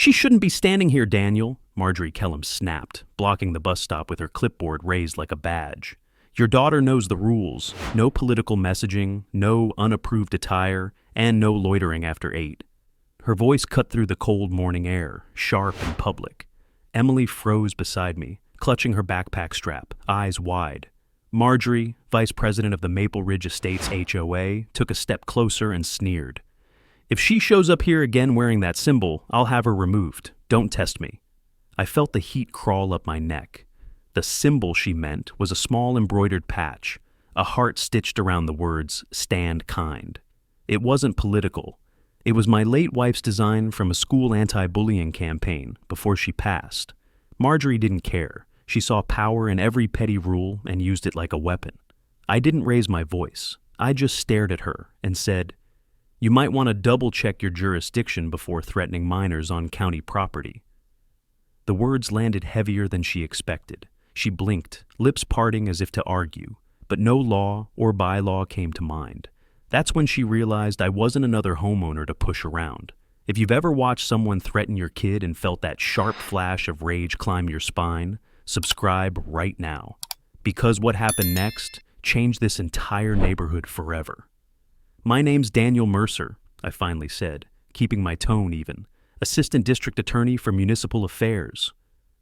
She shouldn't be standing here, Daniel, Marjorie Kellum snapped, blocking the bus stop with her clipboard raised like a badge. Your daughter knows the rules. No political messaging, no unapproved attire, and no loitering after 8. Her voice cut through the cold morning air, sharp and public. Emily froze beside me, clutching her backpack strap, eyes wide. Marjorie, vice president of the Maple Ridge Estates HOA, took a step closer and sneered. If she shows up here again wearing that symbol, I'll have her removed. Don't test me. I felt the heat crawl up my neck. The symbol she meant was a small embroidered patch, a heart stitched around the words, "Stand Kind." It wasn't political. It was my late wife's design from a school anti-bullying campaign before she passed. Marjorie didn't care. She saw power in every petty rule and used it like a weapon. I didn't raise my voice. I just stared at her and said, "You might want to double-check your jurisdiction before threatening minors on county property." The words landed heavier than she expected. She blinked, lips parting as if to argue, but no law or bylaw came to mind. That's when she realized I wasn't another homeowner to push around. If you've ever watched someone threaten your kid and felt that sharp flash of rage climb your spine, subscribe right now. Because what happened next changed this entire neighborhood forever. My name's Daniel Mercer, I finally said, keeping my tone even. Assistant District Attorney for Municipal Affairs.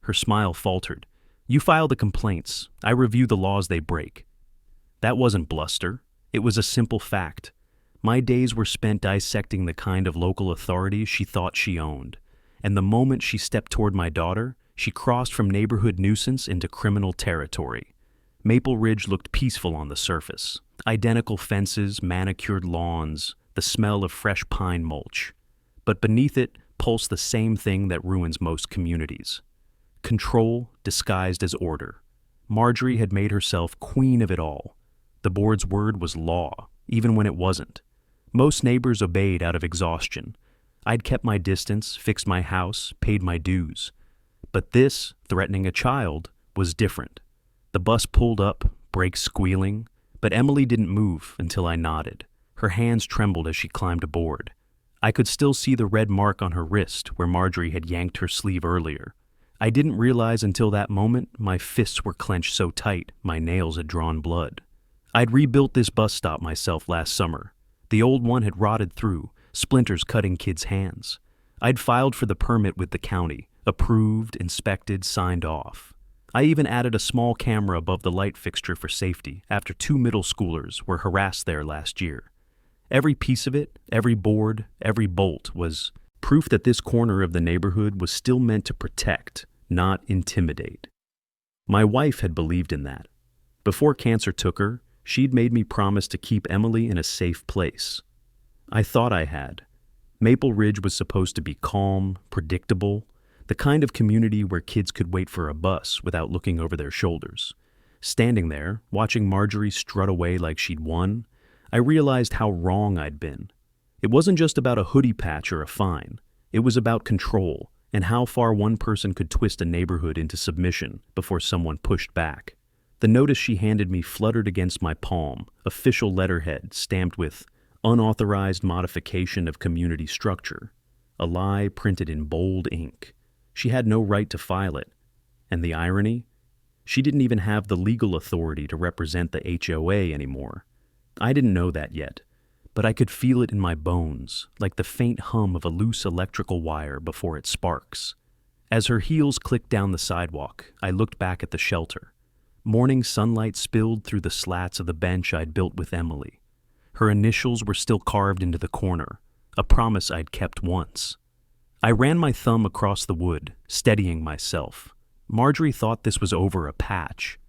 Her smile faltered. You file the complaints. I review the laws they break. That wasn't bluster. It was a simple fact. My days were spent dissecting the kind of local authority she thought she owned. And the moment she stepped toward my daughter, she crossed from neighborhood nuisance into criminal territory. Maple Ridge looked peaceful on the surface. Identical fences, manicured lawns, the smell of fresh pine mulch. But beneath it pulsed the same thing that ruins most communities. Control disguised as order. Marjorie had made herself queen of it all. The board's word was law, even when it wasn't. Most neighbors obeyed out of exhaustion. I'd kept my distance, fixed my house, paid my dues. But this, threatening a child, was different. The bus pulled up, brakes squealing, but Emily didn't move until I nodded. Her hands trembled as she climbed aboard. I could still see the red mark on her wrist where Marjorie had yanked her sleeve earlier. I didn't realize until that moment my fists were clenched so tight my nails had drawn blood. I'd rebuilt this bus stop myself last summer. The old one had rotted through, splinters cutting kids' hands. I'd filed for the permit with the county, approved, inspected, signed off. I even added a small camera above the light fixture for safety after 2 middle schoolers were harassed there last year. Every piece of it, every board, every bolt was proof that this corner of the neighborhood was still meant to protect, not intimidate. My wife had believed in that. Before cancer took her, she'd made me promise to keep Emily in a safe place. I thought I had. Maple Ridge was supposed to be calm, predictable, the kind of community where kids could wait for a bus without looking over their shoulders. Standing there, watching Marjorie strut away like she'd won, I realized how wrong I'd been. It wasn't just about a hoodie patch or a fine. It was about control and how far one person could twist a neighborhood into submission before someone pushed back. The notice she handed me fluttered against my palm, official letterhead stamped with unauthorized modification of community structure, a lie printed in bold ink. She had no right to file it. And the irony? She didn't even have the legal authority to represent the HOA anymore. I didn't know that yet, but I could feel it in my bones, like the faint hum of a loose electrical wire before it sparks. As her heels clicked down the sidewalk, I looked back at the shelter. Morning sunlight spilled through the slats of the bench I'd built with Emily. Her initials were still carved into the corner, a promise I'd kept once. I ran my thumb across the wood, steadying myself. Marjorie thought this was over a patch,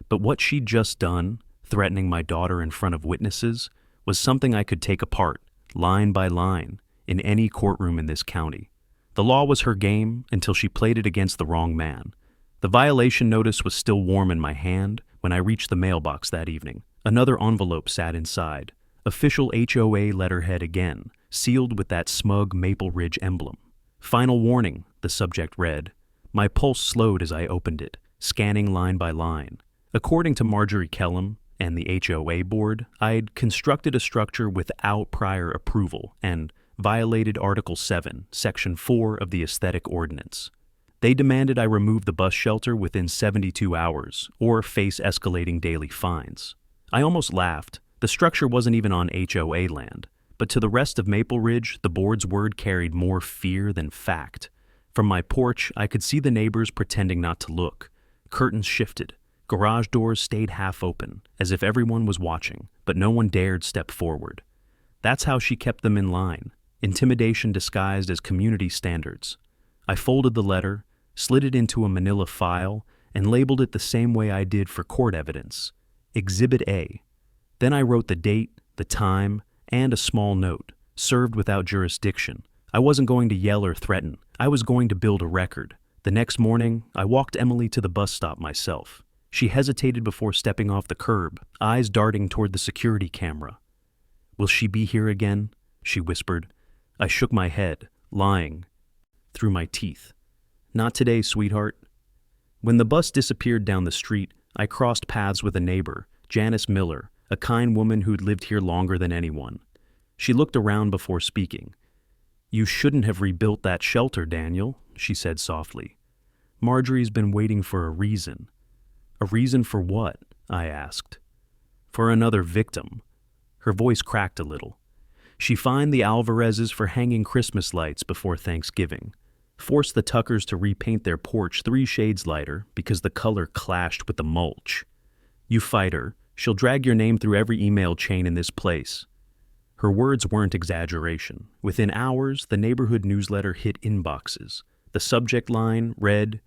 but what she'd just done, threatening my daughter in front of witnesses, was something I could take apart, line by line, in any courtroom in this county. The law was her game until she played it against the wrong man. The violation notice was still warm in my hand when I reached the mailbox that evening. Another envelope sat inside, official HOA letterhead again, sealed with that smug Maple Ridge emblem. Final warning, the subject read. My pulse slowed as I opened it, scanning line by line. According to Marjorie Kellum and the HOA board, I'd constructed a structure without prior approval and violated Article 7, Section 4 of the Aesthetic Ordinance. They demanded I remove the bus shelter within 72 hours or face escalating daily fines. I almost laughed. The structure wasn't even on HOA land, but to the rest of Maple Ridge, the board's word carried more fear than fact. From my porch, I could see the neighbors pretending not to look. Curtains shifted. Garage doors stayed half open, as if everyone was watching, but no one dared step forward. That's how she kept them in line, intimidation disguised as community standards. I folded the letter, slid it into a manila file, and labeled it the same way I did for court evidence, Exhibit A. Then I wrote the date, the time, and a small note, served without jurisdiction. I wasn't going to yell or threaten. I was going to build a record. The next morning, I walked Emily to the bus stop myself. She hesitated before stepping off the curb, eyes darting toward the security camera. "Will she be here again?" she whispered. I shook my head, lying through my teeth. "Not today, sweetheart." When the bus disappeared down the street, I crossed paths with a neighbor, Janice Miller, a kind woman who'd lived here longer than anyone. She looked around before speaking. "You shouldn't have rebuilt that shelter, Daniel," she said softly. "Marjorie's been waiting for a reason." "A reason for what?" I asked. "For another victim." Her voice cracked a little. She fined the Alvarezes for hanging Christmas lights before Thanksgiving, forced the Tuckers to repaint their porch 3 shades lighter because the color clashed with the mulch. "You fight her, she'll drag your name through every email chain in this place." Her words weren't exaggeration. Within hours, the neighborhood newsletter hit inboxes. The subject line read,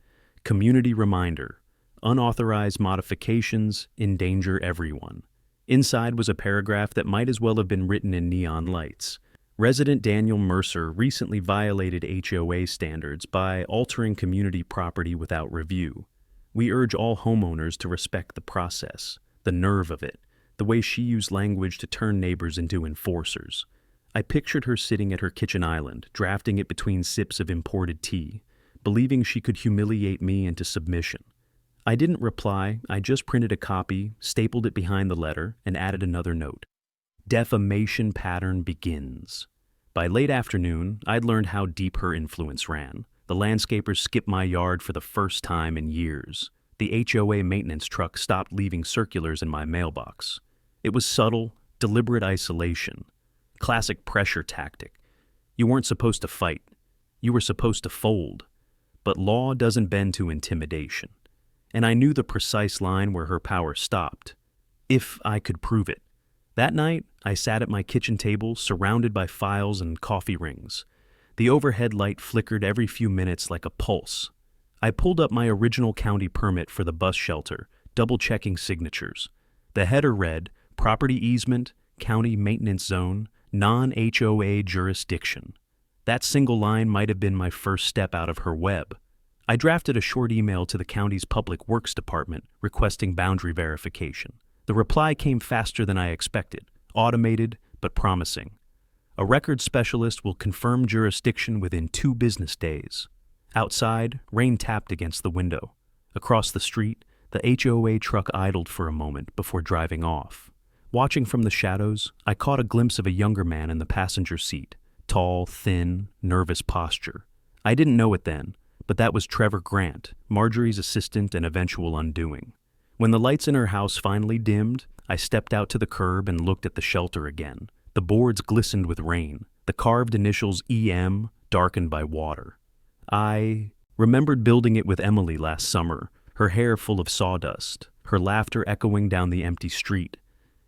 "Community Reminder. Unauthorized modifications endanger everyone." Inside was a paragraph that might as well have been written in neon lights. Resident Daniel Mercer recently violated HOA standards by altering community property without review. We urge all homeowners to respect the process, the nerve of it, the way she used language to turn neighbors into enforcers. I pictured her sitting at her kitchen island, drafting it between sips of imported tea, believing she could humiliate me into submission. I didn't reply. I just printed a copy, stapled it behind the letter, and added another note. "Defamation pattern begins." By late afternoon, I'd learned how deep her influence ran. The landscapers skipped my yard for the first time in years. The HOA maintenance truck stopped leaving circulars in my mailbox. It was subtle, deliberate isolation. Classic pressure tactic. You weren't supposed to fight. You were supposed to fold. But law doesn't bend to intimidation. And I knew the precise line where her power stopped, if I could prove it. That night, I sat at my kitchen table, surrounded by files and coffee rings. The overhead light flickered every few minutes like a pulse. I pulled up my original county permit for the bus shelter, double-checking signatures. The header read, "Property easement, county maintenance zone, non-HOA jurisdiction." That single line might have been my first step out of her web. I drafted a short email to the county's Public Works Department requesting boundary verification. The reply came faster than I expected, automated but promising. "A record specialist will confirm jurisdiction within 2 business days." Outside, rain tapped against the window. Across the street, the HOA truck idled for a moment before driving off. Watching from the shadows, I caught a glimpse of a younger man in the passenger seat, tall, thin, nervous posture. I didn't know it then, but that was Trevor Grant, Marjorie's assistant and eventual undoing. When the lights in her house finally dimmed, I stepped out to the curb and looked at the shelter again. The boards glistened with rain, the carved initials EM darkened by water. I remembered building it with Emily last summer, her hair full of sawdust, her laughter echoing down the empty street.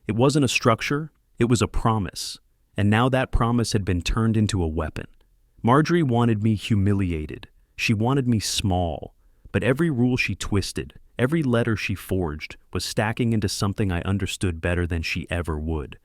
It wasn't a structure, it was a promise, and now that promise had been turned into a weapon. Marjorie wanted me humiliated. She wanted me small, but every rule she twisted, every letter she forged, was stacking into something I understood better than she ever would.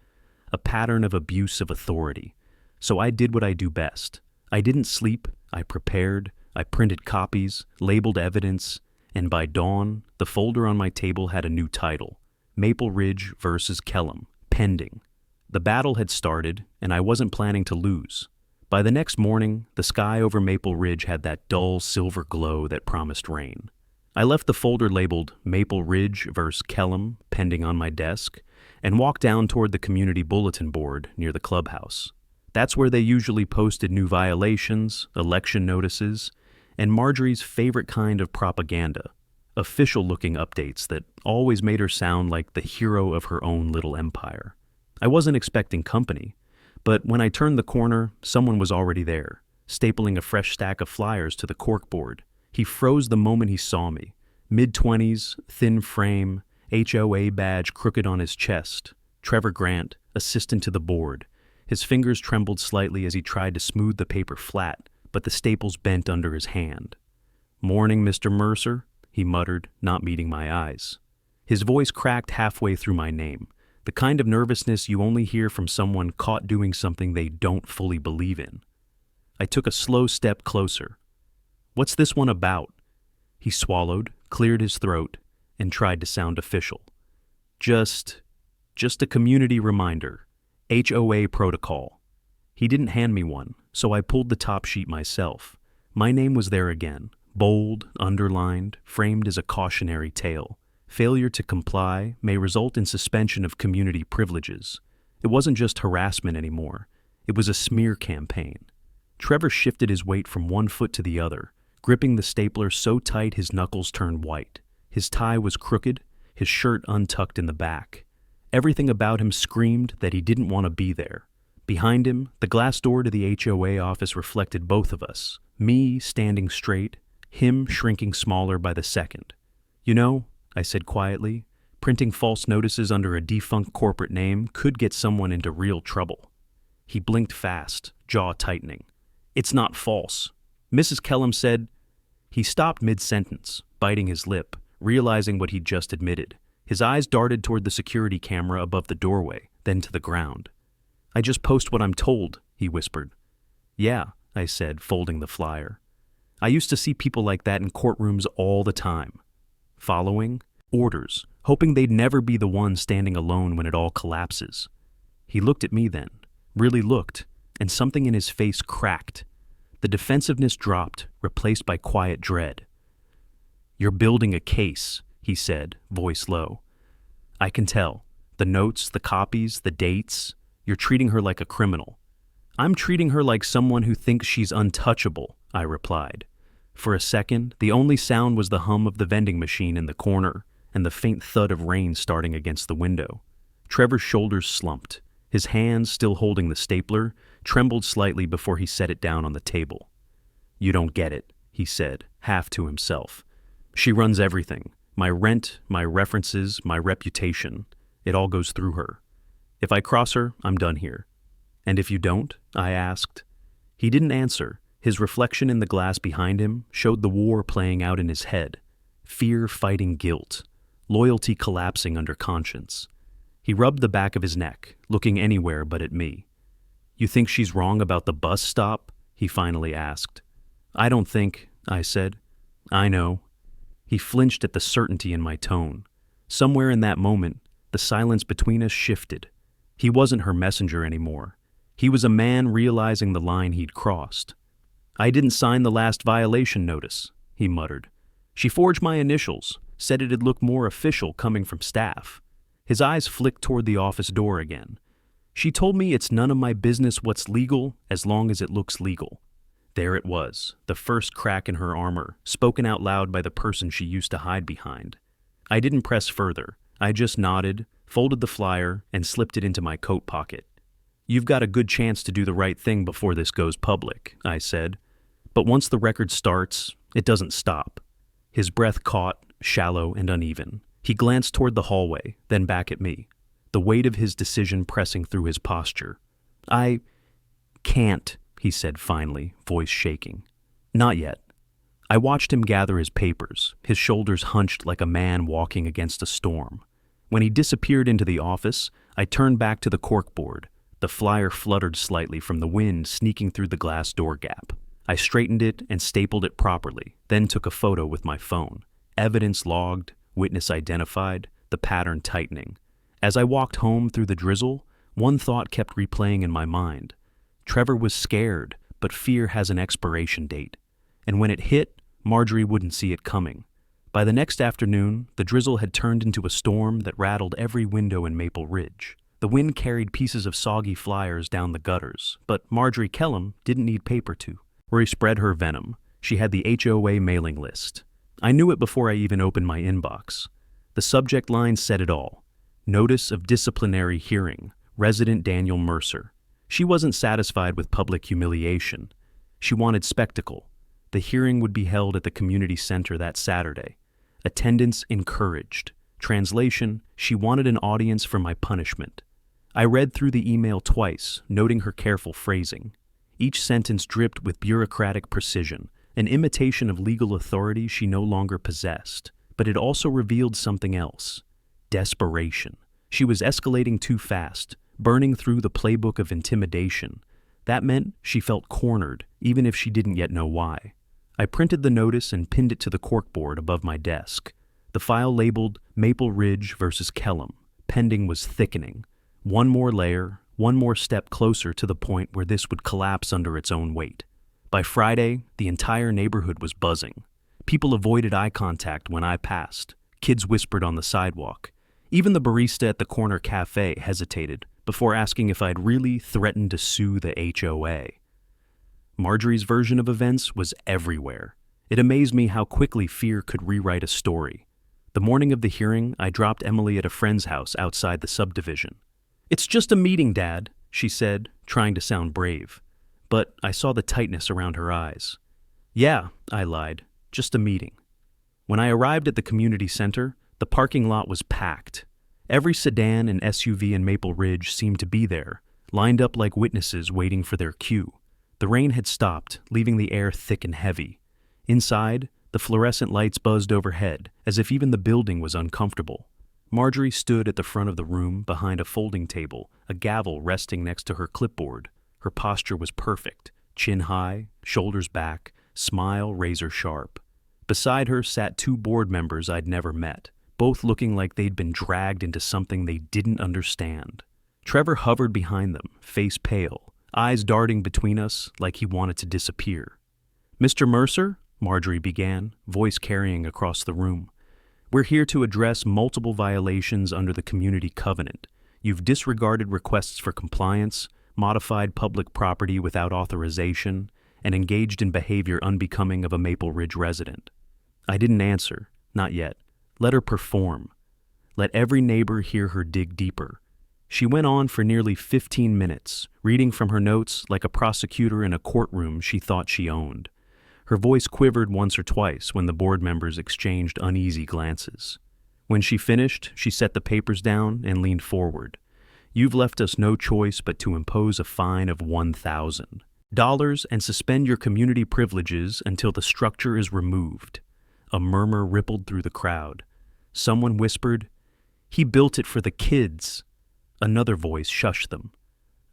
A pattern of abuse of authority. So I did what I do best. I didn't sleep, I prepared, I printed copies, labeled evidence, and by dawn, the folder on my table had a new title, Maple Ridge versus Kellum, pending. The battle had started, and I wasn't planning to lose. By the next morning, the sky over Maple Ridge had that dull silver glow that promised rain. I left the folder labeled Maple Ridge vs. Kellum pending on my desk and walked down toward the community bulletin board near the clubhouse. That's where they usually posted new violations, election notices, and Marjorie's favorite kind of propaganda, official-looking updates that always made her sound like the hero of her own little empire. I wasn't expecting company, but when I turned the corner, someone was already there, stapling a fresh stack of flyers to the corkboard. He froze the moment he saw me. Mid-20s, thin frame, HOA badge crooked on his chest. Trevor Grant, assistant to the board. His fingers trembled slightly as he tried to smooth the paper flat, but the staples bent under his hand. "Morning, Mr. Mercer," he muttered, not meeting my eyes. His voice cracked halfway through my name, the kind of nervousness you only hear from someone caught doing something they don't fully believe in. I took a slow step closer. "What's this one about?" He swallowed, cleared his throat, and tried to sound official. Just a community reminder. HOA protocol." He didn't hand me one, so I pulled the top sheet myself. My name was there again, bold, underlined, framed as a cautionary tale. Failure to comply may result in suspension of community privileges. It wasn't just harassment anymore. It was a smear campaign. Trevor shifted his weight from one foot to the other, gripping the stapler so tight his knuckles turned white. His tie was crooked, his shirt untucked in the back. Everything about him screamed that he didn't want to be there. Behind him, the glass door to the HOA office reflected both of us, me standing straight, him shrinking smaller by the second. "You know," I said quietly, "printing false notices under a defunct corporate name could get someone into real trouble." He blinked fast, jaw tightening. "It's not false. Mrs. Kellum said—" He stopped mid-sentence, biting his lip, realizing what he'd just admitted. His eyes darted toward the security camera above the doorway, then to the ground. "I just post what I'm told," he whispered. "Yeah," I said, folding the flyer. "I used to see people like that in courtrooms all the time. Following orders, hoping they'd never be the one standing alone when it all collapses." He looked at me then, really looked, and something in his face cracked. The defensiveness dropped, replaced by quiet dread. "You're building a case," he said, voice low. "I can tell. The notes, the copies, the dates. You're treating her like a criminal." "I'm treating her like someone who thinks she's untouchable," I replied. For a second, the only sound was the hum of the vending machine in the corner and the faint thud of rain starting against the window. Trevor's shoulders slumped. His hands, still holding the stapler, trembled slightly before he set it down on the table. "You don't get it," he said, half to himself. "She runs everything. My rent, my references, my reputation. It all goes through her. If I cross her, I'm done here." "And if you don't?" I asked. He didn't answer. His reflection in the glass behind him showed the war playing out in his head. Fear fighting guilt. Loyalty collapsing under conscience. He rubbed the back of his neck, looking anywhere but at me. "You think she's wrong about the bus stop?" he finally asked. "I don't think," I said. "I know." He flinched at the certainty in my tone. Somewhere in that moment, the silence between us shifted. He wasn't her messenger anymore. He was a man realizing the line he'd crossed. "I didn't sign the last violation notice," he muttered. "She forged my initials, said it'd look more official coming from staff." His eyes flicked toward the office door again. "She told me it's none of my business what's legal as long as it looks legal." There it was, the first crack in her armor, spoken out loud by the person she used to hide behind. I didn't press further. I just nodded, folded the flyer, and slipped it into my coat pocket. "You've got a good chance to do the right thing before this goes public," I said. "But once the record starts, it doesn't stop." His breath caught, shallow and uneven. He glanced toward the hallway, then back at me, the weight of his decision pressing through his posture. "I can't," he said finally, voice shaking. "Not yet." I watched him gather his papers, his shoulders hunched like a man walking against a storm. When he disappeared into the office, I turned back to the corkboard. The flyer fluttered slightly from the wind sneaking through the glass door gap. I straightened it and stapled it properly, then took a photo with my phone. Evidence logged, witness identified, the pattern tightening. As I walked home through the drizzle, one thought kept replaying in my mind. Trevor was scared, but fear has an expiration date. And when it hit, Marjorie wouldn't see it coming. By the next afternoon, the drizzle had turned into a storm that rattled every window in Maple Ridge. The wind carried pieces of soggy flyers down the gutters, but Marjorie Kellum didn't need paper to. Rory spread her venom. She had the HOA mailing list. I knew it before I even opened my inbox. The subject line said it all. Notice of disciplinary hearing, resident Daniel Mercer. She wasn't satisfied with public humiliation. She wanted spectacle. The hearing would be held at the community center that Saturday. Attendance encouraged. Translation, she wanted an audience for my punishment. I read through the email twice, noting her careful phrasing. Each sentence dripped with bureaucratic precision, an imitation of legal authority she no longer possessed. But it also revealed something else. Desperation. She was escalating too fast, burning through the playbook of intimidation. That meant she felt cornered, even if she didn't yet know why. I printed the notice and pinned it to the corkboard above my desk. The file labeled Maple Ridge versus Kellum. Pending was thickening. One more layer, one more step closer to the point where this would collapse under its own weight. By Friday, the entire neighborhood was buzzing. People avoided eye contact when I passed. Kids whispered on the sidewalk. Even the barista at the corner cafe hesitated before asking if I'd really threatened to sue the HOA. Marjorie's version of events was everywhere. It amazed me how quickly fear could rewrite a story. The morning of the hearing, I dropped Emily at a friend's house outside the subdivision. "It's just a meeting, Dad," she said, trying to sound brave. But I saw the tightness around her eyes. "Yeah," I lied, "just a meeting." When I arrived at the community center, the parking lot was packed. Every sedan and SUV in Maple Ridge seemed to be there, lined up like witnesses waiting for their cue. The rain had stopped, leaving the air thick and heavy. Inside, the fluorescent lights buzzed overhead, as if even the building was uncomfortable. Marjorie stood at the front of the room behind a folding table, a gavel resting next to her clipboard. Her posture was perfect, chin high, shoulders back, smile razor sharp. Beside her sat two board members I'd never met, both looking like they'd been dragged into something they didn't understand. Trevor hovered behind them, face pale, eyes darting between us like he wanted to disappear. "Mr. Mercer," Marjorie began, voice carrying across the room, "we're here to address multiple violations under the community covenant. You've disregarded requests for compliance, modified public property without authorization, and engaged in behavior unbecoming of a Maple Ridge resident." I didn't answer, not yet. Let her perform. Let every neighbor hear her dig deeper. She went on for nearly 15 minutes, reading from her notes like a prosecutor in a courtroom she thought she owned. Her voice quivered once or twice when the board members exchanged uneasy glances. When she finished, she set the papers down and leaned forward. "You've left us no choice but to impose a fine of $1,000 and suspend your community privileges until the structure is removed." A murmur rippled through the crowd. Someone whispered, "He built it for the kids." Another voice shushed them.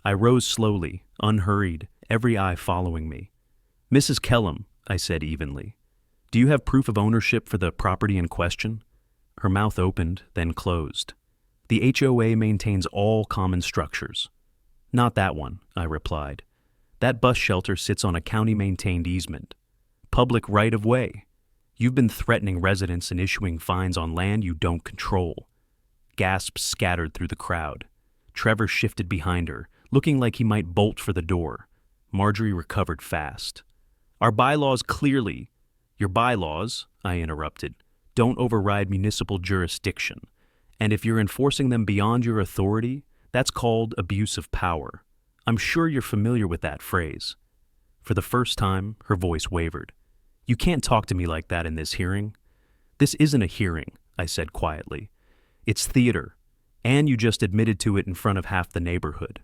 I rose slowly, unhurried, every eye following me. "Mrs. Kellum," I said evenly, "do you have proof of ownership for the property in question?" Her mouth opened, then closed. "The HOA maintains all common structures." "Not that one," I replied. "That bus shelter sits on a county-maintained easement. Public right-of-way. You've been threatening residents and issuing fines on land you don't control." Gasps scattered through the crowd. Trevor shifted behind her, looking like he might bolt for the door. Marjorie recovered fast. "Our bylaws clearly—" "Your bylaws," I interrupted, "don't override municipal jurisdiction. And if you're enforcing them beyond your authority, that's called abuse of power. I'm sure you're familiar with that phrase." For the first time, her voice wavered. "You can't talk to me like that in this hearing." "This isn't a hearing," I said quietly. "It's theater, and you just admitted to it in front of half the neighborhood."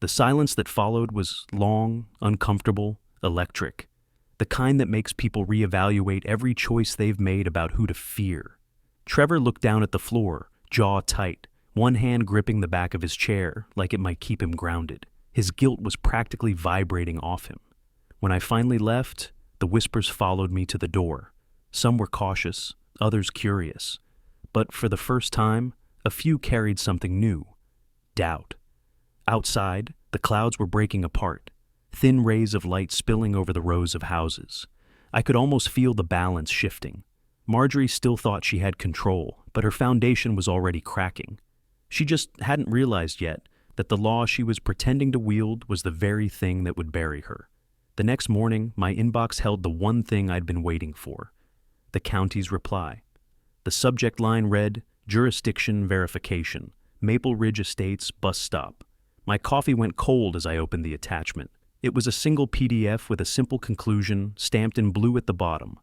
The silence that followed was long, uncomfortable, electric, the kind that makes people reevaluate every choice they've made about who to fear. Trevor looked down at the floor, jaw tight, one hand gripping the back of his chair like it might keep him grounded. His guilt was practically vibrating off him. When I finally left, the whispers followed me to the door. Some were cautious, others curious. But for the first time, a few carried something new: doubt. Outside, the clouds were breaking apart, thin rays of light spilling over the rows of houses. I could almost feel the balance shifting. Marjorie still thought she had control, but her foundation was already cracking. She just hadn't realized yet that the law she was pretending to wield was the very thing that would bury her. The next morning, my inbox held the one thing I'd been waiting for: the county's reply. The subject line read, "Jurisdiction Verification, Maple Ridge Estates Bus Stop." My coffee went cold as I opened the attachment. It was a single PDF with a simple conclusion stamped in blue at the bottom: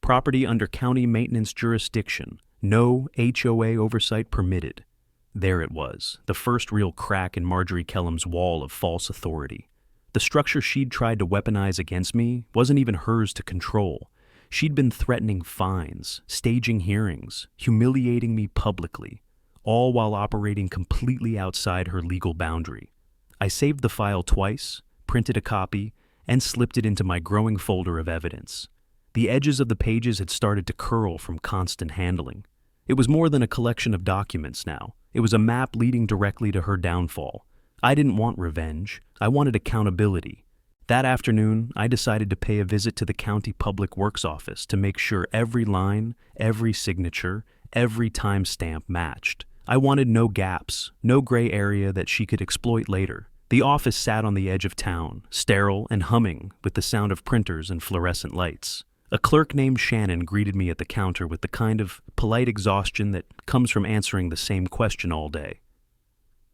property under county maintenance jurisdiction, no HOA oversight permitted. There it was, the first real crack in Marjorie Kellum's wall of false authority. The structure she'd tried to weaponize against me wasn't even hers to control. She'd been threatening fines, staging hearings, humiliating me publicly, all while operating completely outside her legal boundary. I saved the file twice, printed a copy, and slipped it into my growing folder of evidence. The edges of the pages had started to curl from constant handling. It was more than a collection of documents now. It was a map leading directly to her downfall. I didn't want revenge. I wanted accountability. That afternoon, I decided to pay a visit to the county public works office to make sure every line, every signature, every timestamp matched. I wanted no gaps, no gray area that she could exploit later. The office sat on the edge of town, sterile and humming with the sound of printers and fluorescent lights. A clerk named Shannon greeted me at the counter with the kind of polite exhaustion that comes from answering the same question all day.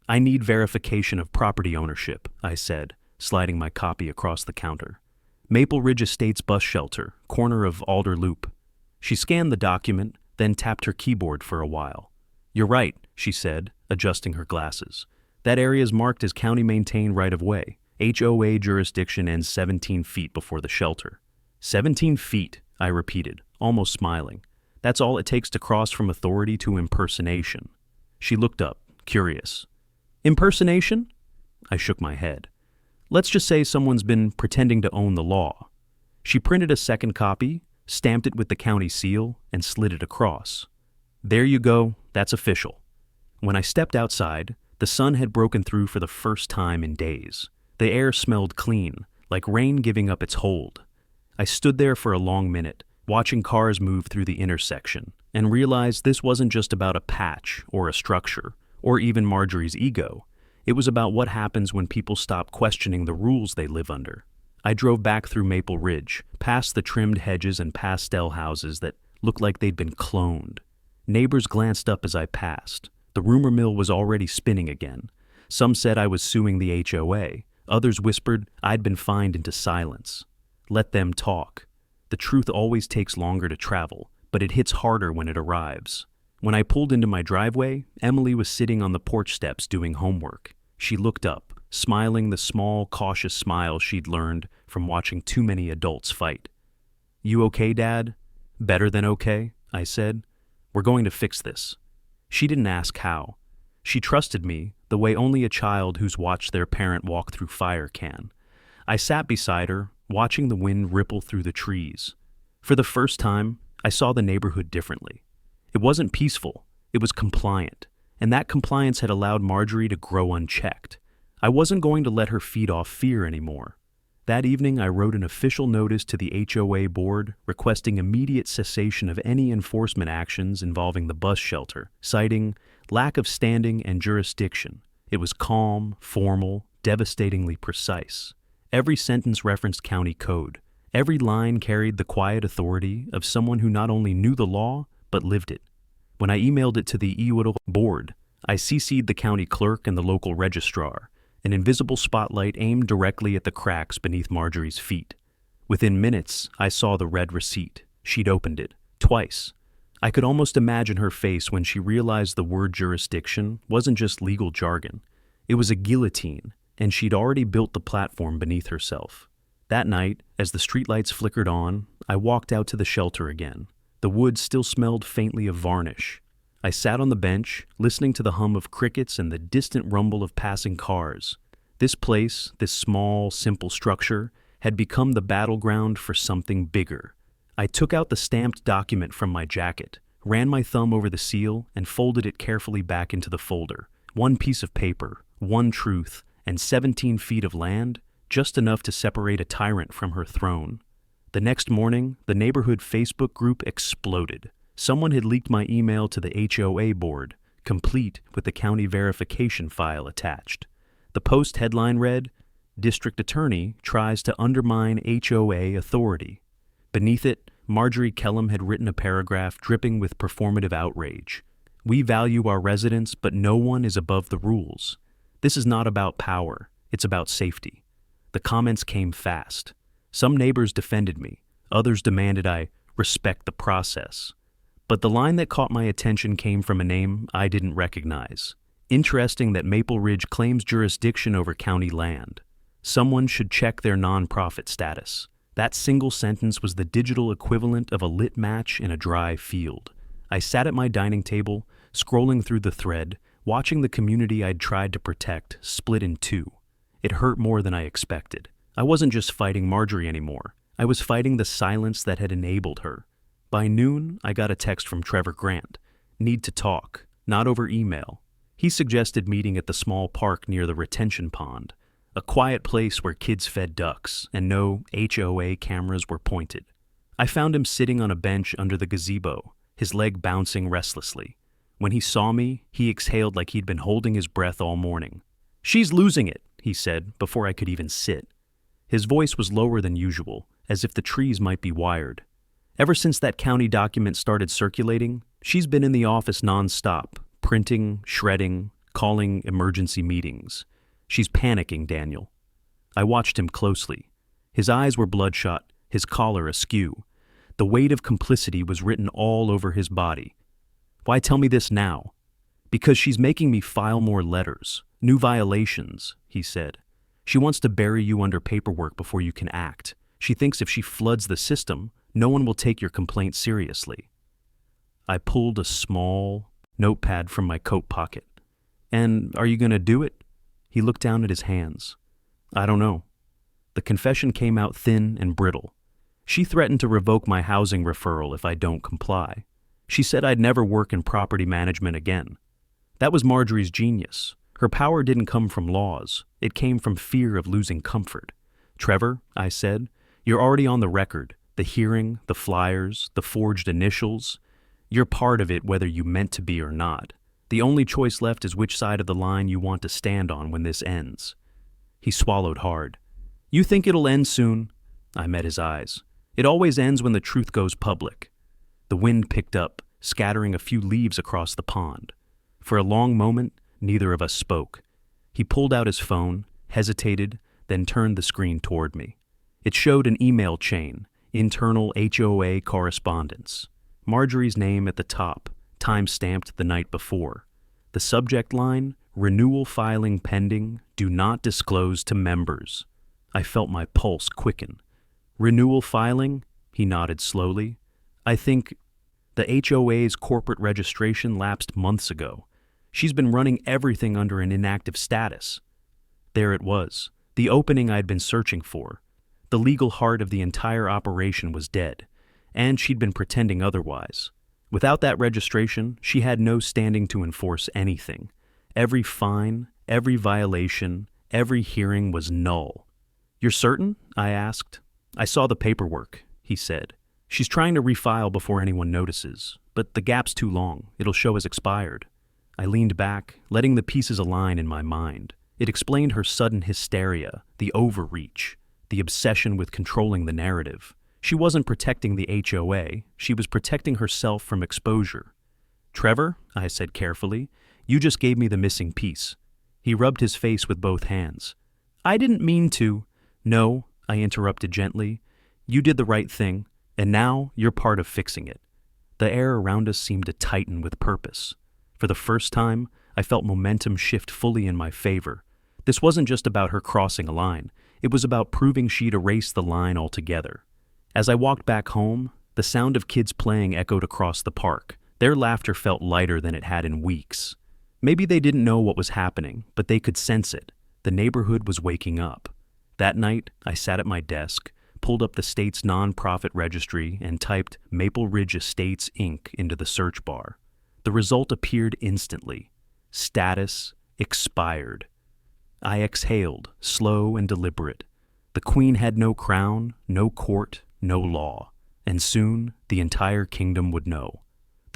"I need verification of property ownership," I said, sliding my copy across the counter. "Maple Ridge Estates Bus Shelter, corner of Alder Loop." She scanned the document, then tapped her keyboard for a while. "You're right," she said, adjusting her glasses. "That area is marked as county-maintained right-of-way. HOA jurisdiction ends 17 feet before the shelter." 17 feet, I repeated, almost smiling. "That's all it takes to cross from authority to impersonation." She looked up, curious. "Impersonation?" I shook my head. "Let's just say someone's been pretending to own the law." She printed a second copy, stamped it with the county seal, and slid it across. "There you go, that's official." When I stepped outside, the sun had broken through for the first time in days. The air smelled clean, like rain giving up its hold. I stood there for a long minute, watching cars move through the intersection, and realized this wasn't just about a patch or a structure, or even Marjorie's ego. It was about what happens when people stop questioning the rules they live under. I drove back through Maple Ridge, past the trimmed hedges and pastel houses that looked like they'd been cloned. Neighbors glanced up as I passed. The rumor mill was already spinning again. Some said I was suing the HOA. Others whispered I'd been fined into silence. Let them talk. The truth always takes longer to travel, but it hits harder when it arrives. When I pulled into my driveway, Emily was sitting on the porch steps doing homework. She looked up, smiling the small, cautious smile she'd learned from watching too many adults fight. "You okay, Dad?" "Better than okay," I said. "We're going to fix this." She didn't ask how. She trusted me the way only a child who's watched their parent walk through fire can. I sat beside her, watching the wind ripple through the trees. For the first time, I saw the neighborhood differently. It wasn't peaceful, it was compliant, and that compliance had allowed Marjorie to grow unchecked. I wasn't going to let her feed off fear anymore. That evening, I wrote an official notice to the HOA board requesting immediate cessation of any enforcement actions involving the bus shelter, citing lack of standing and jurisdiction. It was calm, formal, devastatingly precise. Every sentence referenced county code. Every line carried the quiet authority of someone who not only knew the law, but lived it. When I emailed it to the HOA board, I CC'd the county clerk and the local registrar, an invisible spotlight aimed directly at the cracks beneath Marjorie's feet. Within minutes, I saw the red receipt. She'd opened it, twice. I could almost imagine her face when she realized the word jurisdiction wasn't just legal jargon. It was a guillotine, and she'd already built the platform beneath herself. That night, as the streetlights flickered on, I walked out to the shelter again. The woods still smelled faintly of varnish. I sat on the bench, listening to the hum of crickets and the distant rumble of passing cars. This place, this small, simple structure, had become the battleground for something bigger. I took out the stamped document from my jacket, ran my thumb over the seal, and folded it carefully back into the folder. One piece of paper, one truth, and 17 feet of land, just enough to separate a tyrant from her throne. The next morning, the neighborhood Facebook group exploded. Someone had leaked my email to the HOA board, complete with the county verification file attached. The Post headline read, "District Attorney Tries to Undermine HOA Authority." Beneath it, Marjorie Kellum had written a paragraph dripping with performative outrage. "We value our residents, but no one is above the rules. This is not about power, it's about safety." The comments came fast. Some neighbors defended me, others demanded I respect the process. But the line that caught my attention came from a name I didn't recognize. Interesting that Maple Ridge claims jurisdiction over county land. Someone should check their nonprofit status. That single sentence was the digital equivalent of a lit match in a dry field. I sat at my dining table, scrolling through the thread, watching the community I'd tried to protect split in two. It hurt more than I expected. I wasn't just fighting Marjorie anymore. I was fighting the silence that had enabled her. By noon, I got a text from Trevor Grant. "Need to talk, not over email." He suggested meeting at the small park near the retention pond, a quiet place where kids fed ducks and no HOA cameras were pointed. I found him sitting on a bench under the gazebo, his leg bouncing restlessly. When he saw me, he exhaled like he'd been holding his breath all morning. "She's losing it," he said, before I could even sit. His voice was lower than usual, as if the trees might be wired. Ever since that county document started circulating, she's been in the office nonstop, printing, shredding, calling emergency meetings. "She's panicking, Daniel." I watched him closely. His eyes were bloodshot, his collar askew. The weight of complicity was written all over his body. "Why tell me this now?" "Because she's making me file more letters, new violations," he said. "She wants to bury you under paperwork before you can act. She thinks if she floods the system, no one will take your complaint seriously." I pulled a small notepad from my coat pocket. "And are you going to do it?" He looked down at his hands. "I don't know." The confession came out thin and brittle. She threatened to revoke my housing referral if I don't comply. She said I'd never work in property management again. That was Marjorie's genius. Her power didn't come from laws. It came from fear of losing comfort. "Trevor," I said, "you're already on the record. The hearing, the flyers, the forged initials. You're part of it whether you meant to be or not. The only choice left is which side of the line you want to stand on when this ends." He swallowed hard. "You think it'll end soon?" I met his eyes. "It always ends when the truth goes public." The wind picked up, scattering a few leaves across the pond. For a long moment, neither of us spoke. He pulled out his phone, hesitated, then turned the screen toward me. It showed an email chain, internal HOA correspondence. Marjorie's name at the top, time-stamped the night before. The subject line, "Renewal filing pending, do not disclose to members." I felt my pulse quicken. "Renewal filing?" He nodded slowly. "I think the HOA's corporate registration lapsed months ago. She's been running everything under an inactive status." There it was, the opening I'd been searching for. The legal heart of the entire operation was dead, and she'd been pretending otherwise. Without that registration, she had no standing to enforce anything. Every fine, every violation, every hearing was null. "You're certain?" I asked. "I saw the paperwork," he said. "She's trying to refile before anyone notices, but the gap's too long. It'll show as expired." I leaned back, letting the pieces align in my mind. It explained her sudden hysteria, the overreach, the obsession with controlling the narrative. She wasn't protecting the HOA, she was protecting herself from exposure. "Trevor," I said carefully, "you just gave me the missing piece." He rubbed his face with both hands. "I didn't mean to." "No," I interrupted gently. "You did the right thing, and now you're part of fixing it." The air around us seemed to tighten with purpose. For the first time, I felt momentum shift fully in my favor. This wasn't just about her crossing a line. It was about proving she'd erased the line altogether. As I walked back home, the sound of kids playing echoed across the park. Their laughter felt lighter than it had in weeks. Maybe they didn't know what was happening, but they could sense it. The neighborhood was waking up. That night, I sat at my desk, pulled up the state's nonprofit registry, and typed Maple Ridge Estates, Inc. into the search bar. The result appeared instantly. Status expired. I exhaled, slow and deliberate. The Queen had no crown, no court, no law, and soon the entire kingdom would know.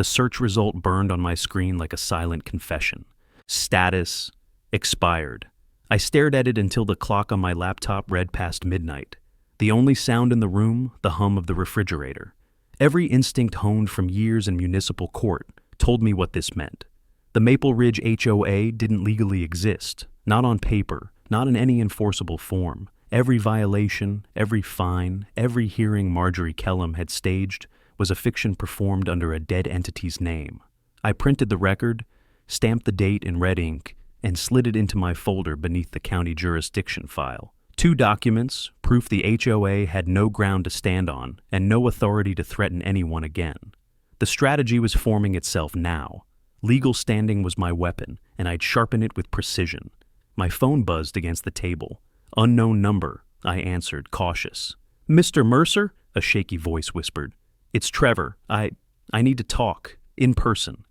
The search result burned on my screen like a silent confession. Status: expired. I stared at it until the clock on my laptop read past midnight. The only sound in the room, the hum of the refrigerator. Every instinct honed from years in municipal court told me what this meant. The Maple Ridge HOA didn't legally exist, not on paper, not in any enforceable form. Every violation, every fine, every hearing Marjorie Kellum had staged was a fiction performed under a dead entity's name. I printed the record, stamped the date in red ink, and slid it into my folder beneath the county jurisdiction file. 2 documents, proof the HOA had no ground to stand on and no authority to threaten anyone again. The strategy was forming itself now. Legal standing was my weapon, and I'd sharpen it with precision. My phone buzzed against the table. Unknown number, I answered, cautious. "Mr. Mercer?" a shaky voice whispered. "It's Trevor. I need to talk. In person."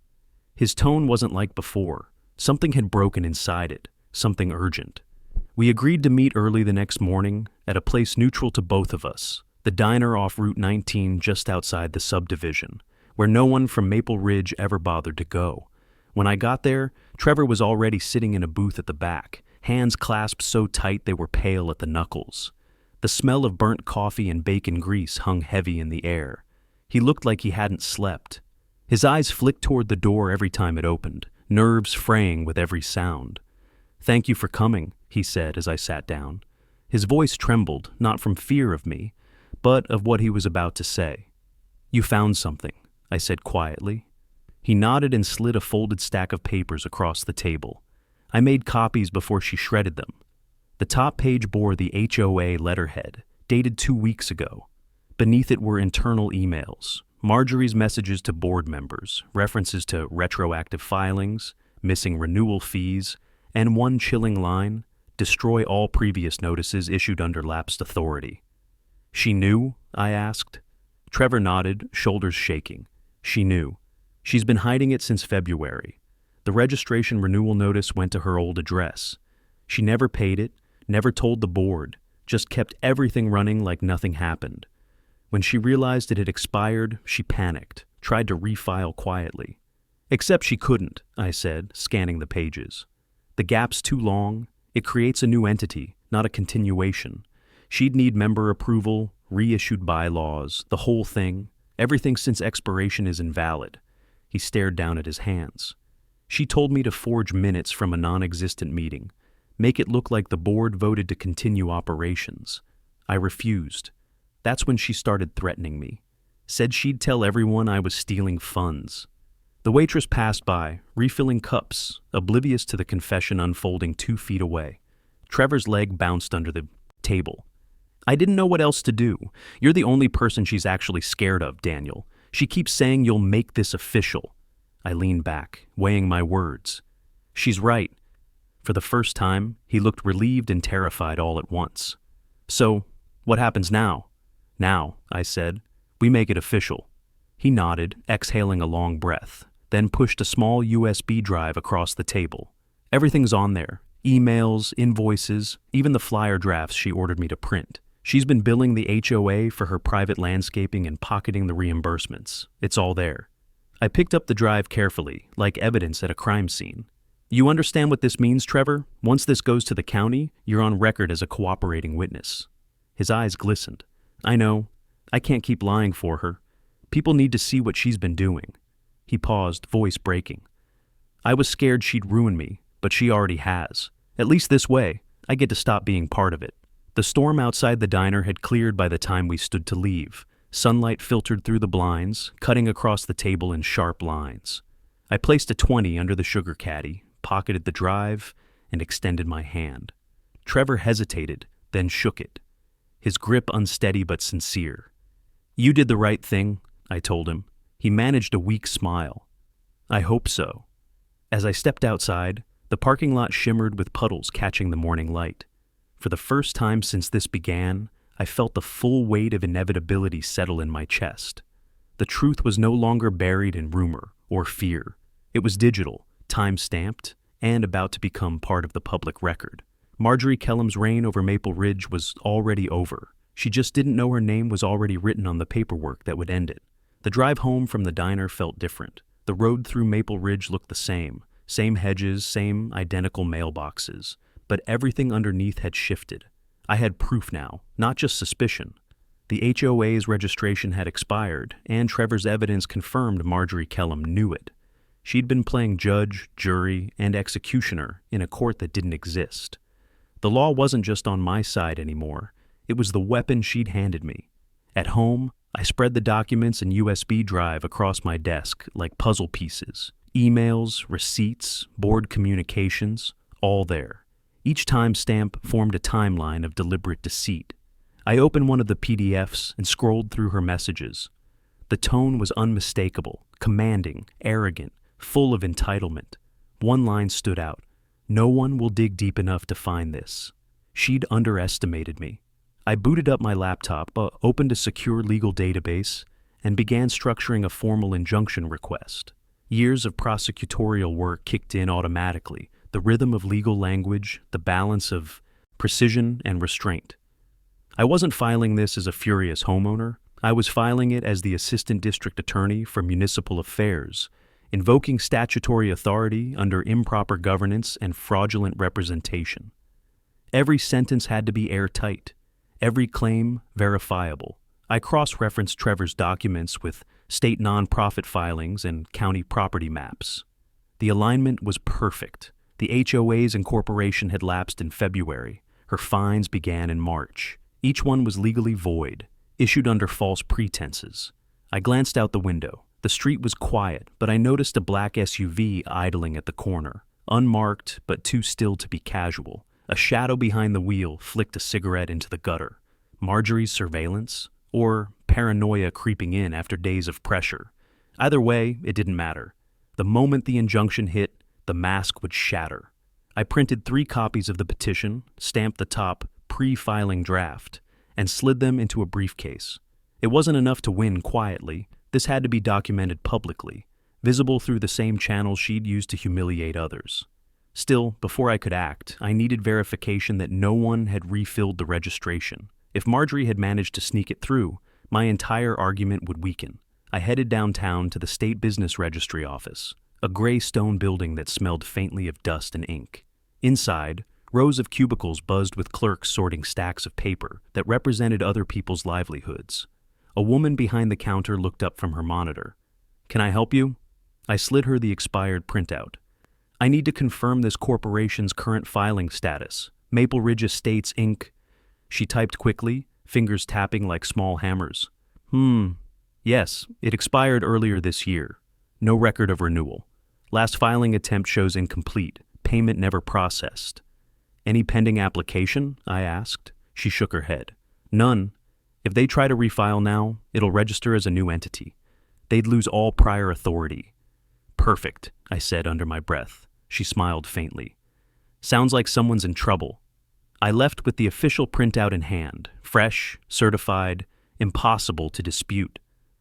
His tone wasn't like before. Something had broken inside it. Something urgent. We agreed to meet early the next morning at a place neutral to both of us, the diner off Route 19 just outside the subdivision, where no one from Maple Ridge ever bothered to go. When I got there, Trevor was already sitting in a booth at the back, hands clasped so tight they were pale at the knuckles. The smell of burnt coffee and bacon grease hung heavy in the air. He looked like he hadn't slept. His eyes flicked toward the door every time it opened, nerves fraying with every sound. "Thank you for coming," he said as I sat down. His voice trembled, not from fear of me, but of what he was about to say. "You found something," I said quietly. He nodded and slid a folded stack of papers across the table. I made copies before she shredded them. The top page bore the HOA letterhead, dated 2 weeks ago. Beneath it were internal emails, Marjorie's messages to board members, references to retroactive filings, missing renewal fees, and one chilling line: destroy all previous notices issued under lapsed authority. "She knew?" I asked. Trevor nodded, shoulders shaking. "She knew. She's been hiding it since February. The registration renewal notice went to her old address. She never paid it, never told the board, just kept everything running like nothing happened. When she realized it had expired, she panicked, tried to refile quietly. Except she couldn't," I said, scanning the pages. "The gap's too long. It creates a new entity, not a continuation. She'd need member approval, reissued bylaws, the whole thing. Everything since expiration is invalid." He stared down at his hands. "She told me to forge minutes from a non-existent meeting, make it look like the board voted to continue operations. I refused. That's when she started threatening me. Said she'd tell everyone I was stealing funds." The waitress passed by, refilling cups, oblivious to the confession unfolding 2 feet away. Trevor's leg bounced under the table. "I didn't know what else to do. You're the only person she's actually scared of, Daniel. She keeps saying you'll make this official." I leaned back, weighing my words. "She's right." For the first time, he looked relieved and terrified all at once. "So, what happens now?" "Now," I said, "we make it official." He nodded, exhaling a long breath, then pushed a small USB drive across the table. "Everything's on there. Emails, invoices, even the flyer drafts she ordered me to print. She's been billing the HOA for her private landscaping and pocketing the reimbursements. It's all there." I picked up the drive carefully, like evidence at a crime scene. "You understand what this means, Trevor? Once this goes to the county, you're on record as a cooperating witness." His eyes glistened. "I know. I can't keep lying for her. People need to see what she's been doing." He paused, voice breaking. "I was scared she'd ruin me, but she already has. At least this way, I get to stop being part of it." The storm outside the diner had cleared by the time we stood to leave. Sunlight filtered through the blinds, cutting across the table in sharp lines. I placed a 20 under the sugar caddy, pocketed the drive, and extended my hand. Trevor hesitated, then shook it, his grip unsteady but sincere. "You did the right thing," I told him. He managed a weak smile. "I hope so." As I stepped outside, the parking lot shimmered with puddles catching the morning light. For the first time since this began, I felt the full weight of inevitability settle in my chest. The truth was no longer buried in rumor or fear. It was digital, time-stamped, and about to become part of the public record. Marjorie Kellum's reign over Maple Ridge was already over. She just didn't know her name was already written on the paperwork that would end it. The drive home from the diner felt different. The road through Maple Ridge looked the same hedges, same identical mailboxes, but everything underneath had shifted. I had proof now, not just suspicion. The HOA's registration had expired, and Trevor's evidence confirmed Marjorie Kellum knew it. She'd been playing judge, jury, and executioner in a court that didn't exist. The law wasn't just on my side anymore. It was the weapon she'd handed me. At home, I spread the documents and USB drive across my desk like puzzle pieces. Emails, receipts, board communications, all there. Each timestamp formed a timeline of deliberate deceit. I opened one of the PDFs and scrolled through her messages. The tone was unmistakable, commanding, arrogant, full of entitlement. One line stood out. No one will dig deep enough to find this. She'd underestimated me. I booted up my laptop, opened a secure legal database, and began structuring a formal injunction request. Years of prosecutorial work kicked in automatically, the rhythm of legal language, the balance of precision and restraint. I wasn't filing this as a furious homeowner. I was filing it as the assistant district attorney for municipal affairs, invoking statutory authority under improper governance and fraudulent representation. Every sentence had to be airtight, every claim verifiable. I cross-referenced Trevor's documents with state nonprofit filings and county property maps. The alignment was perfect. The HOA's incorporation had lapsed in February. Her fines began in March. Each one was legally void, issued under false pretenses. I glanced out the window. The street was quiet, but I noticed a black SUV idling at the corner, unmarked but too still to be casual. A shadow behind the wheel flicked a cigarette into the gutter. Marjorie's surveillance? Or paranoia creeping in after days of pressure? Either way, it didn't matter. The moment the injunction hit, the mask would shatter. I printed 3 copies of the petition, stamped the top pre-filing draft, and slid them into a briefcase. It wasn't enough to win quietly. This had to be documented publicly, visible through the same channels she'd used to humiliate others. Still, before I could act, I needed verification that no one had refilled the registration. If Marjorie had managed to sneak it through, my entire argument would weaken. I headed downtown to the State Business Registry office, a gray stone building that smelled faintly of dust and ink. Inside, rows of cubicles buzzed with clerks sorting stacks of paper that represented other people's livelihoods. A woman behind the counter looked up from her monitor. "Can I help you?" I slid her the expired printout. "I need to confirm this corporation's current filing status. Maple Ridge Estates, Inc." She typed quickly, fingers tapping like small hammers. Yes, it expired earlier this year. No record of renewal. Last filing attempt shows incomplete. Payment never processed." "Any pending application?" I asked. She shook her head. "None. If they try to refile now, it'll register as a new entity. They'd lose all prior authority." "Perfect," I said under my breath. She smiled faintly. "Sounds like someone's in trouble." I left with the official printout in hand, fresh, certified, impossible to dispute.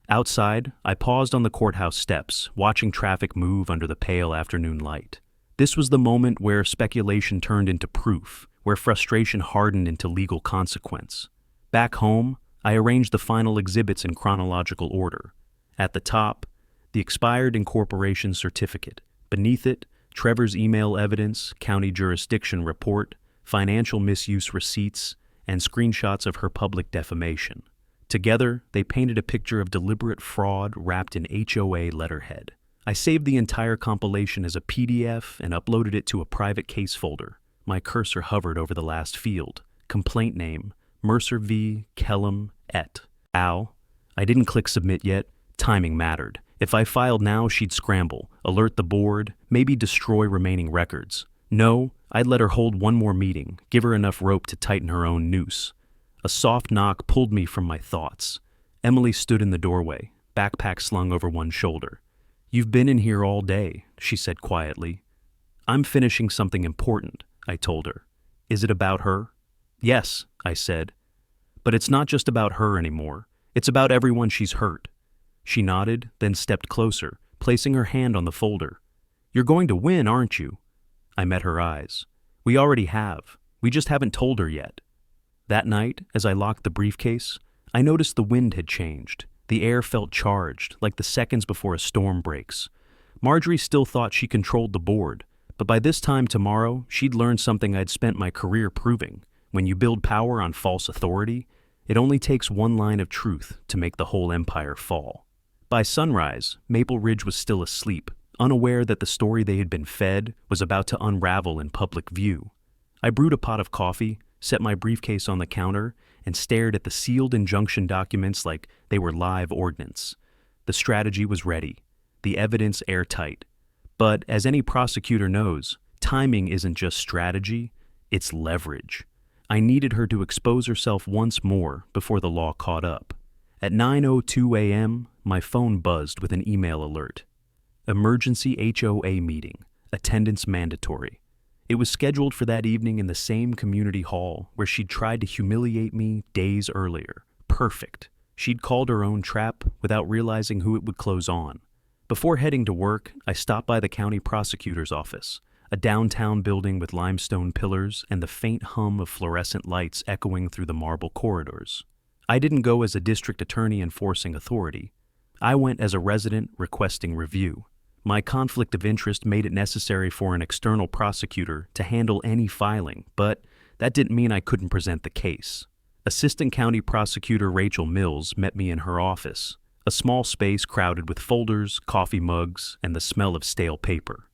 Outside, I paused on the courthouse steps, watching traffic move under the pale afternoon light. This was the moment where speculation turned into proof, where frustration hardened into legal consequence. Back home, I arranged the final exhibits in chronological order. At the top, the expired incorporation certificate. Beneath it, Trevor's email evidence, county jurisdiction report, financial misuse receipts, and screenshots of her public defamation. Together, they painted a picture of deliberate fraud wrapped in HOA letterhead. I saved the entire compilation as a PDF and uploaded it to a private case folder. My cursor hovered over the last field. Complaint name, Mercer v. Kellum et al. I didn't click submit yet. Timing mattered. If I filed now, she'd scramble, alert the board, maybe destroy remaining records. No, I'd let her hold one more meeting, give her enough rope to tighten her own noose. A soft knock pulled me from my thoughts. Emily stood in the doorway, backpack slung over one shoulder. "You've been in here all day," she said quietly. "I'm finishing something important," I told her. "Is it about her?" "Yes," I said. "But it's not just about her anymore. It's about everyone she's hurt." She nodded, then stepped closer, placing her hand on the folder. "You're going to win, aren't you?" I met her eyes. "We already have. We just haven't told her yet." That night, as I locked the briefcase, I noticed the wind had changed. The air felt charged, like the seconds before a storm breaks. Marjorie still thought she controlled the board, but by this time tomorrow, she'd learned something I'd spent my career proving. When you build power on false authority, it only takes one line of truth to make the whole empire fall. By sunrise, Maple Ridge was still asleep, unaware that the story they had been fed was about to unravel in public view. I brewed a pot of coffee, set my briefcase on the counter, and stared at the sealed injunction documents like they were live ordnance. The strategy was ready, the evidence airtight. But as any prosecutor knows, timing isn't just strategy, it's leverage. I needed her to expose herself once more before the law caught up. At 9:02 a.m., my phone buzzed with an email alert. Emergency HOA meeting, attendance mandatory. It was scheduled for that evening in the same community hall where she'd tried to humiliate me days earlier. Perfect. She'd called her own trap without realizing who it would close on. Before heading to work, I stopped by the county prosecutor's office, a downtown building with limestone pillars and the faint hum of fluorescent lights echoing through the marble corridors. I didn't go as a district attorney enforcing authority. I went as a resident requesting review. My conflict of interest made it necessary for an external prosecutor to handle any filing, but that didn't mean I couldn't present the case. Assistant County Prosecutor Rachel Mills met me in her office, a small space crowded with folders, coffee mugs, and the smell of stale paper.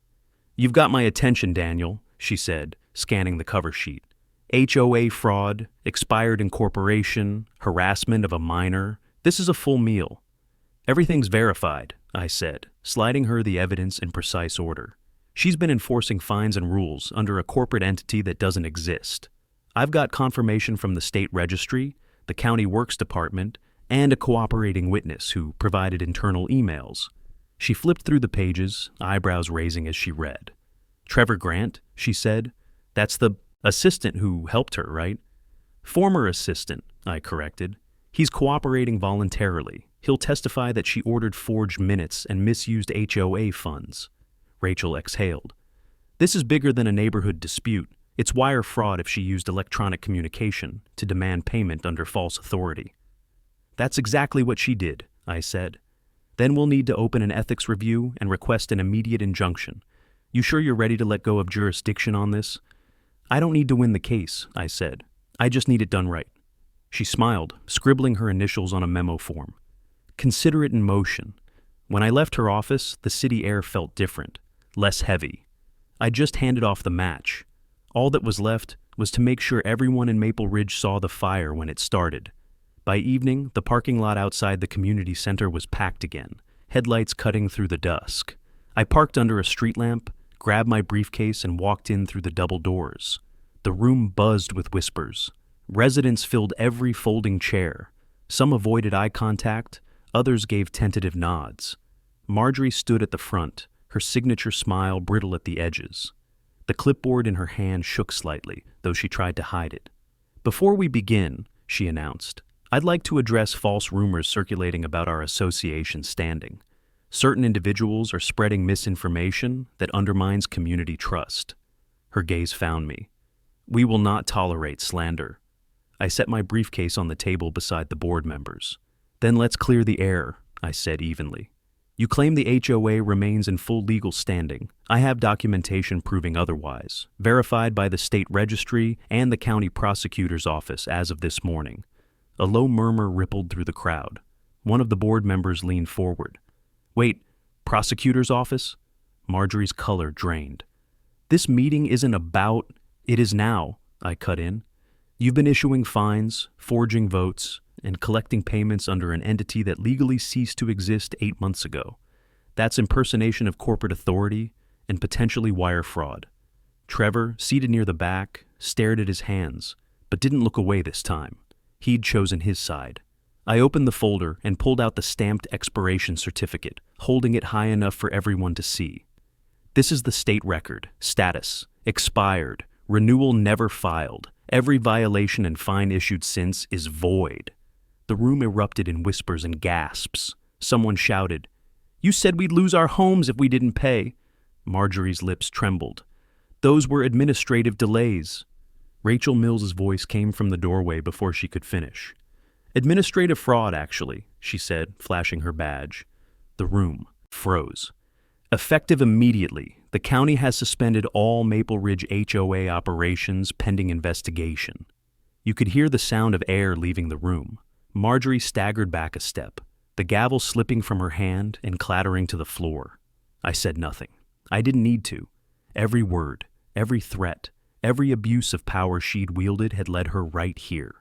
"You've got my attention, Daniel," she said, scanning the cover sheet. "HOA fraud, expired incorporation, harassment of a minor. This is a full meal." "Everything's verified," I said, sliding her the evidence in precise order. "She's been enforcing fines and rules under a corporate entity that doesn't exist. I've got confirmation from the state registry, the county works department, and a cooperating witness who provided internal emails." She flipped through the pages, eyebrows raising as she read. "Trevor Grant," she said. "That's the assistant who helped her, right?" "Former assistant," I corrected. "He's cooperating voluntarily. He'll testify that she ordered forged minutes and misused HOA funds." Rachel exhaled. "This is bigger than a neighborhood dispute. It's wire fraud if she used electronic communication to demand payment under false authority." "That's exactly what she did," I said. "Then we'll need to open an ethics review and request an immediate injunction. You sure you're ready to let go of jurisdiction on this?" "I don't need to win the case," I said. "I just need it done right." She smiled, scribbling her initials on a memo form. "Consider it in motion." When I left her office, the city air felt different, less heavy. I just handed off the match. All that was left was to make sure everyone in Maple Ridge saw the fire when it started. By evening, the parking lot outside the community center was packed again, headlights cutting through the dusk. I parked under a street lamp, grabbed my briefcase, and walked in through the double doors. The room buzzed with whispers. Residents filled every folding chair. Some avoided eye contact, others gave tentative nods. Marjorie stood at the front, her signature smile brittle at the edges. The clipboard in her hand shook slightly, though she tried to hide it. "Before we begin," she announced, "I'd like to address false rumors circulating about our association's standing. Certain individuals are spreading misinformation that undermines community trust." Her gaze found me. "We will not tolerate slander." I set my briefcase on the table beside the board members. "Then let's clear the air," I said evenly. "You claim the HOA remains in full legal standing. I have documentation proving otherwise, verified by the state registry and the county prosecutor's office as of this morning." A low murmur rippled through the crowd. One of the board members leaned forward. "Wait, prosecutor's office?" Marjorie's color drained. "This meeting isn't about—" "It is now," I cut in. "You've been issuing fines, forging votes, and collecting payments under an entity that legally ceased to exist 8 months ago. That's impersonation of corporate authority and potentially wire fraud." Trevor, seated near the back, stared at his hands, but didn't look away this time. He'd chosen his side. I opened the folder and pulled out the stamped expiration certificate, holding it high enough for everyone to see. "This is the state record. Status: expired. Renewal never filed. Every violation and fine issued since is void." The room erupted in whispers and gasps. Someone shouted, "You said we'd lose our homes if we didn't pay." Marjorie's lips trembled. "Those were administrative delays." Rachel Mills's voice came from the doorway before she could finish. Administrative fraud, actually, she said, flashing her badge. The room froze. Effective immediately, the county has suspended all Maple Ridge HOA operations pending investigation. You could hear the sound of air leaving the room. Marjorie staggered back a step, the gavel slipping from her hand and clattering to the floor. I said nothing. I didn't need to. Every word, every threat, every abuse of power she'd wielded had led her right here.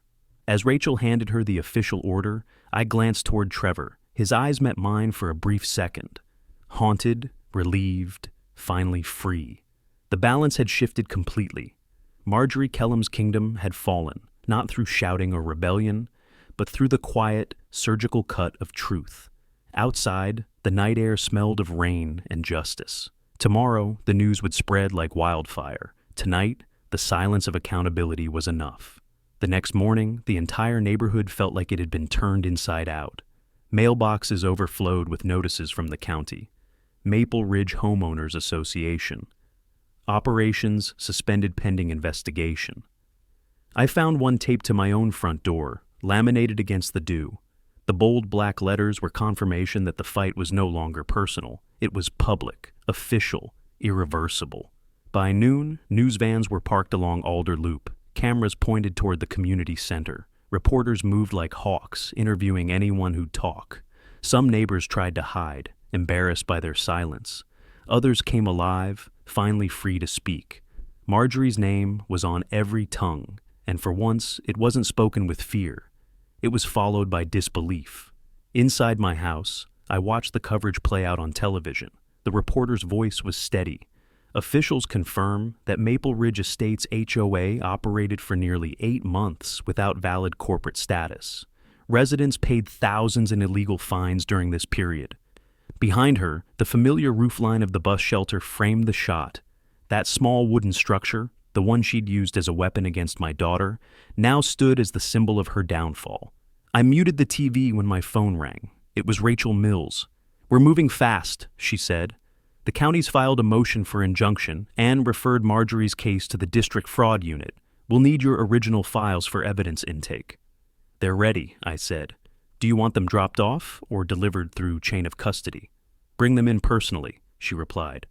As Rachel handed her the official order, I glanced toward Trevor. His eyes met mine for a brief second. Haunted, relieved, finally free. The balance had shifted completely. Marjorie Kellum's kingdom had fallen, not through shouting or rebellion, but through the quiet, surgical cut of truth. Outside, the night air smelled of rain and justice. Tomorrow, the news would spread like wildfire. Tonight, the silence of accountability was enough. The next morning, the entire neighborhood felt like it had been turned inside out. Mailboxes overflowed with notices from the county. Maple Ridge Homeowners Association. Operations suspended pending investigation. I found one taped to my own front door, laminated against the dew. The bold black letters were confirmation that the fight was no longer personal. It was public, official, irreversible. By noon, news vans were parked along Alder Loop. Cameras pointed toward the community center. Reporters moved like hawks, interviewing anyone who'd talk. Some neighbors tried to hide, embarrassed by their silence. Others came alive, finally free to speak. Marjorie's name was on every tongue, and for once, it wasn't spoken with fear. It was followed by disbelief. Inside my house, I watched the coverage play out on television. The reporter's voice was steady. Officials confirm that Maple Ridge Estates HOA operated for nearly 8 months without valid corporate status. Residents paid thousands in illegal fines during this period. Behind her, the familiar roofline of the bus shelter framed the shot. That small wooden structure, the one she'd used as a weapon against my daughter, now stood as the symbol of her downfall. I muted the TV when my phone rang. It was Rachel Mills. "We're moving fast," she said. "The county's filed a motion for injunction and referred Marjorie's case to the district fraud unit. We'll need your original files for evidence intake." "They're ready," I said. "Do you want them dropped off or delivered through chain of custody?" "Bring them in personally," she replied.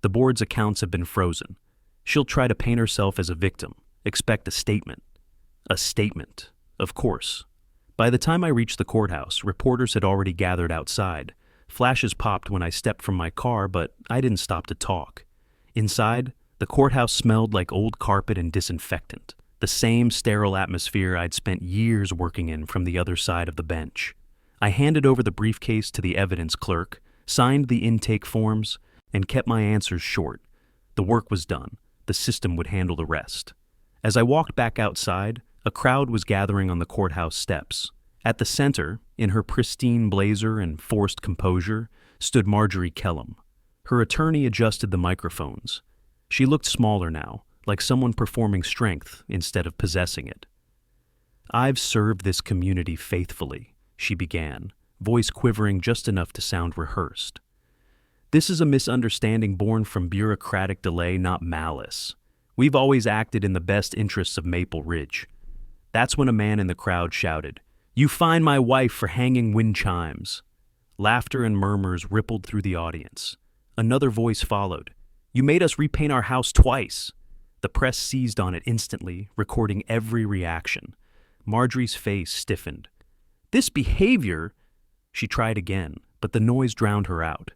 "The board's accounts have been frozen. She'll try to paint herself as a victim. Expect a statement." A statement, of course. By the time I reached the courthouse, reporters had already gathered outside. Flashes popped when I stepped from my car, but I didn't stop to talk. Inside, the courthouse smelled like old carpet and disinfectant, the same sterile atmosphere I'd spent years working in from the other side of the bench. I handed over the briefcase to the evidence clerk, signed the intake forms, and kept my answers short. The work was done. The system would handle the rest. As I walked back outside, a crowd was gathering on the courthouse steps. At the center, in her pristine blazer and forced composure, stood Marjorie Kellum. Her attorney adjusted the microphones. She looked smaller now, like someone performing strength instead of possessing it. "I've served this community faithfully," she began, voice quivering just enough to sound rehearsed. "This is a misunderstanding born from bureaucratic delay, not malice. We've always acted in the best interests of Maple Ridge." That's when a man in the crowd shouted, "You fine my wife for hanging wind chimes." Laughter and murmurs rippled through the audience. Another voice followed. "You made us repaint our house twice." The press seized on it instantly, recording every reaction. Marjorie's face stiffened. "This behavior—" She tried again, but the noise drowned her out.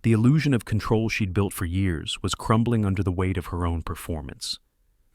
The illusion of control she'd built for years was crumbling under the weight of her own performance.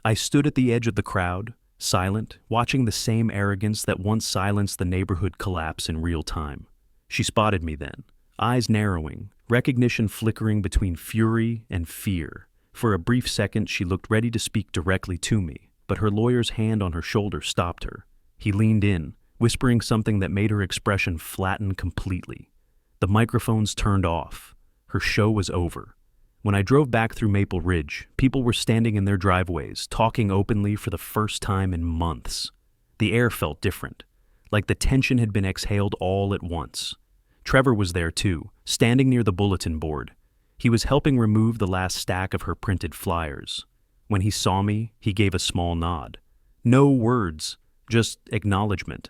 I stood at the edge of the crowd, silent, watching the same arrogance that once silenced the neighborhood collapse in real time. She spotted me then, eyes narrowing, recognition flickering between fury and fear. For a brief second, she looked ready to speak directly to me, but her lawyer's hand on her shoulder stopped her. He leaned in, whispering something that made her expression flatten completely. The microphones turned off. Her show was over. When I drove back through Maple Ridge, people were standing in their driveways, talking openly for the first time in months. The air felt different, like the tension had been exhaled all at once. Trevor was there too, standing near the bulletin board. He was helping remove the last stack of her printed flyers. When he saw me, he gave a small nod. No words, just acknowledgement.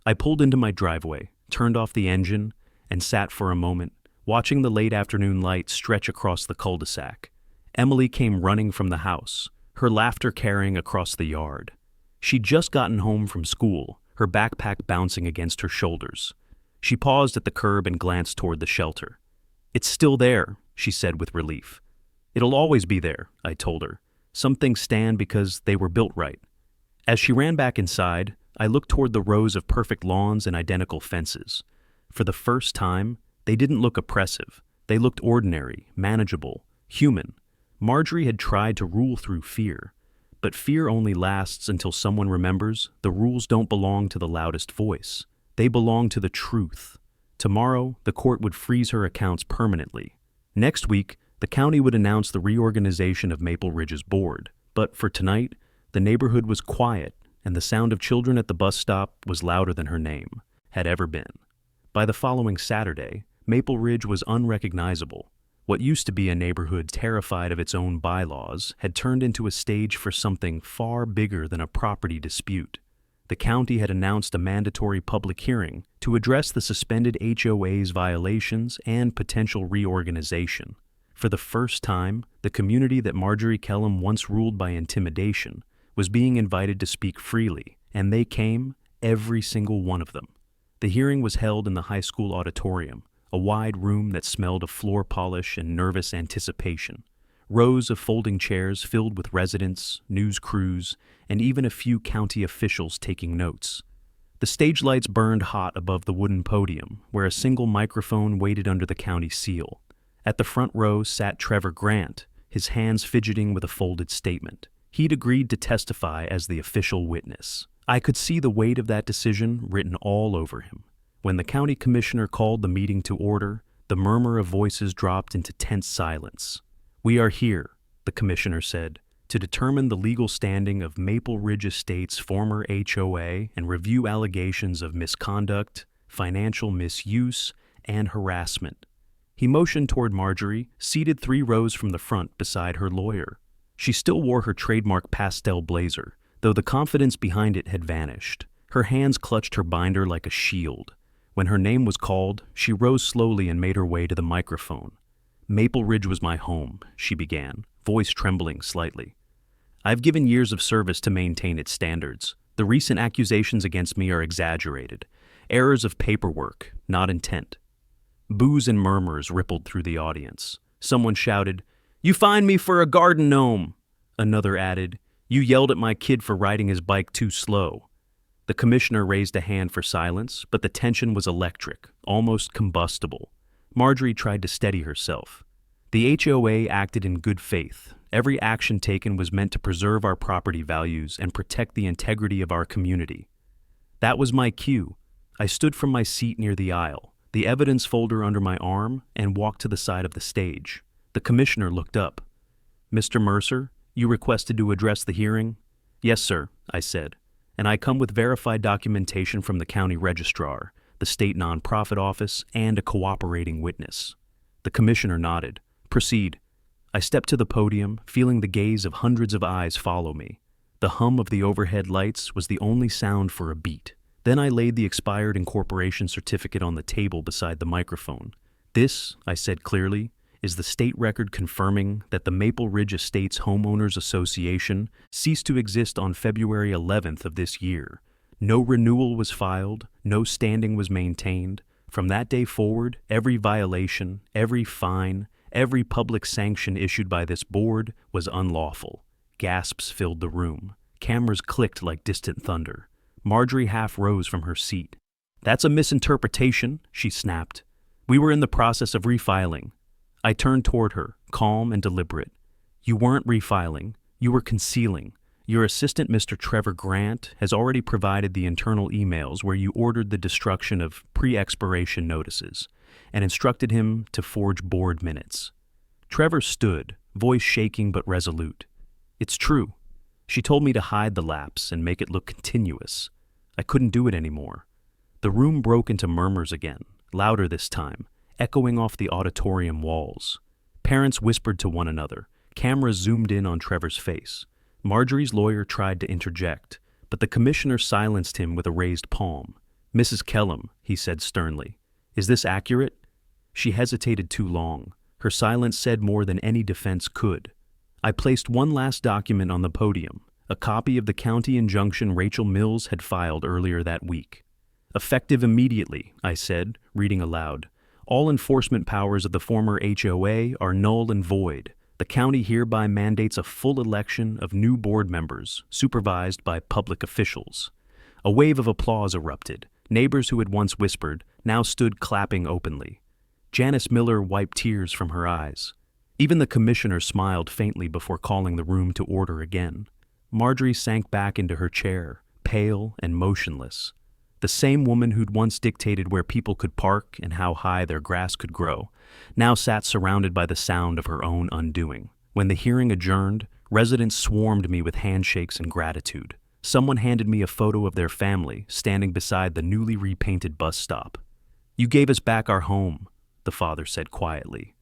I pulled into my driveway, turned off the engine, and sat for a moment, watching the late afternoon light stretch across the cul-de-sac. Emily came running from the house, her laughter carrying across the yard. She'd just gotten home from school, her backpack bouncing against her shoulders. She paused at the curb and glanced toward the shelter. "It's still there," she said with relief. "It'll always be there," I told her. "Some things stand because they were built right." As she ran back inside, I looked toward the rows of perfect lawns and identical fences. For the first time, they didn't look oppressive. They looked ordinary, manageable, human. Marjorie had tried to rule through fear. But fear only lasts until someone remembers the rules don't belong to the loudest voice. They belong to the truth. Tomorrow, the court would freeze her accounts permanently. Next week, the county would announce the reorganization of Maple Ridge's board. But for tonight, the neighborhood was quiet, and the sound of children at the bus stop was louder than her name had ever been. By the following Saturday, Maple Ridge was unrecognizable. What used to be a neighborhood terrified of its own bylaws had turned into a stage for something far bigger than a property dispute. The county had announced a mandatory public hearing to address the suspended HOA's violations and potential reorganization. For the first time, the community that Marjorie Kellum once ruled by intimidation was being invited to speak freely, and they came, every single one of them. The hearing was held in the high school auditorium, a wide room that smelled of floor polish and nervous anticipation. Rows of folding chairs filled with residents, news crews, and even a few county officials taking notes. The stage lights burned hot above the wooden podium, where a single microphone waited under the county seal. At the front row sat Trevor Grant, his hands fidgeting with a folded statement. He'd agreed to testify as the official witness. I could see the weight of that decision written all over him. When the county commissioner called the meeting to order, the murmur of voices dropped into tense silence. "We are here," the commissioner said, "to determine the legal standing of Maple Ridge Estates' former HOA and review allegations of misconduct, financial misuse, and harassment." He motioned toward Marjorie, seated 3 rows from the front beside her lawyer. She still wore her trademark pastel blazer, though the confidence behind it had vanished. Her hands clutched her binder like a shield. When her name was called, she rose slowly and made her way to the microphone. "Maple Ridge was my home," she began, voice trembling slightly. "I've given years of service to maintain its standards. The recent accusations against me are exaggerated. Errors of paperwork, not intent." Boos and murmurs rippled through the audience. Someone shouted, "You fined me for a garden gnome!" Another added, "You yelled at my kid for riding his bike too slow." The commissioner raised a hand for silence, but the tension was electric, almost combustible. Marjorie tried to steady herself. "The HOA acted in good faith. Every action taken was meant to preserve our property values and protect the integrity of our community." That was my cue. I stood from my seat near the aisle, the evidence folder under my arm, and walked to the side of the stage. The commissioner looked up. "Mr. Mercer, you requested to address the hearing?" "Yes, sir," I said. "And I come with verified documentation from the county registrar, the state nonprofit office, and a cooperating witness." The commissioner nodded. "Proceed." I stepped to the podium, feeling the gaze of hundreds of eyes follow me. The hum of the overhead lights was the only sound for a beat. Then I laid the expired incorporation certificate on the table beside the microphone. "This," I said clearly, "is the state record confirming that the Maple Ridge Estates Homeowners Association ceased to exist on February 11th of this year. No renewal was filed, no standing was maintained. From that day forward, every violation, every fine, every public sanction issued by this board was unlawful." Gasps filled the room. Cameras clicked like distant thunder. Marjorie half rose from her seat. "That's a misinterpretation," she snapped. "We were in the process of refiling." I turned toward her, calm and deliberate. "You weren't refiling. You were concealing. Your assistant, Mr. Trevor Grant, has already provided the internal emails where you ordered the destruction of pre-expiration notices and instructed him to forge board minutes." Trevor stood, voice shaking but resolute. "It's true. She told me to hide the lapse and make it look continuous. I couldn't do it anymore." The room broke into murmurs again, louder this time, echoing off the auditorium walls. Parents whispered to one another. Cameras zoomed in on Trevor's face. Marjorie's lawyer tried to interject, but the commissioner silenced him with a raised palm. Mrs. Kellum, he said sternly, is this accurate? She hesitated too long. Her silence said more than any defense could. I placed one last document on the podium, a copy of the county injunction Rachel Mills had filed earlier that week. Effective immediately, I said, reading aloud. All enforcement powers of the former HOA are null and void. The county hereby mandates a full election of new board members, supervised by public officials. A wave of applause erupted. Neighbors who had once whispered now stood clapping openly. Janice Miller wiped tears from her eyes. Even the commissioner smiled faintly before calling the room to order again. Marjorie sank back into her chair, pale and motionless. The same woman who'd once dictated where people could park and how high their grass could grow, now sat surrounded by the sound of her own undoing. When the hearing adjourned, residents swarmed me with handshakes and gratitude. Someone handed me a photo of their family standing beside the newly repainted bus stop. "You gave us back our home," the father said quietly.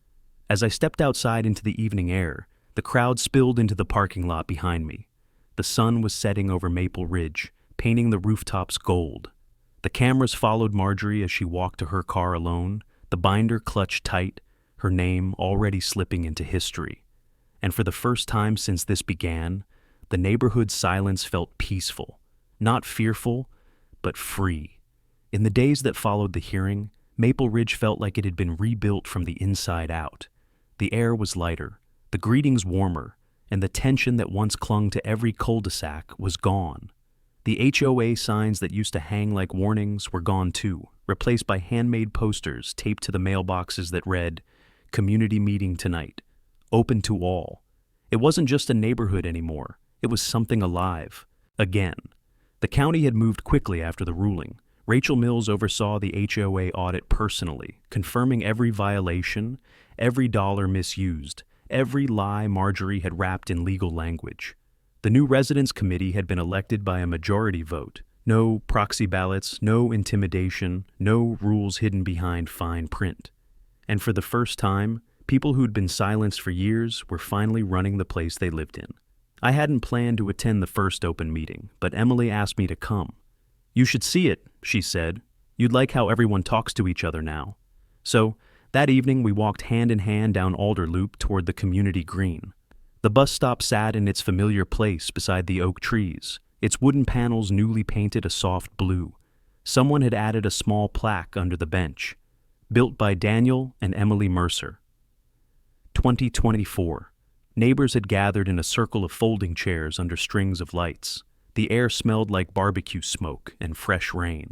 As I stepped outside into the evening air, the crowd spilled into the parking lot behind me. The sun was setting over Maple Ridge, painting the rooftops gold. The cameras followed Marjorie as she walked to her car alone, the binder clutched tight, her name already slipping into history. And for the first time since this began, the neighborhood's silence felt peaceful, not fearful, but free. In the days that followed the hearing, Maple Ridge felt like it had been rebuilt from the inside out. The air was lighter, the greetings warmer, and the tension that once clung to every cul-de-sac was gone. The HOA signs that used to hang like warnings were gone too, replaced by handmade posters taped to the mailboxes that read, "Community meeting tonight. Open to all." It wasn't just a neighborhood anymore. It was something alive. Again. The county had moved quickly after the ruling. Rachel Mills oversaw the HOA audit personally, confirming every violation, every dollar misused, every lie Marjorie had wrapped in legal language. The new residence committee had been elected by a majority vote. No proxy ballots, no intimidation, no rules hidden behind fine print. And for the first time, people who'd been silenced for years were finally running the place they lived in. I hadn't planned to attend the first open meeting, but Emily asked me to come. "You should see it," she said. "You'd like how everyone talks to each other now." So, that evening we walked hand in hand down Alder Loop toward the community green. The bus stop sat in its familiar place beside the oak trees, its wooden panels newly painted a soft blue. Someone had added a small plaque under the bench. Built by Daniel and Emily Mercer. 2024. Neighbors had gathered in a circle of folding chairs under strings of lights. The air smelled like barbecue smoke and fresh rain.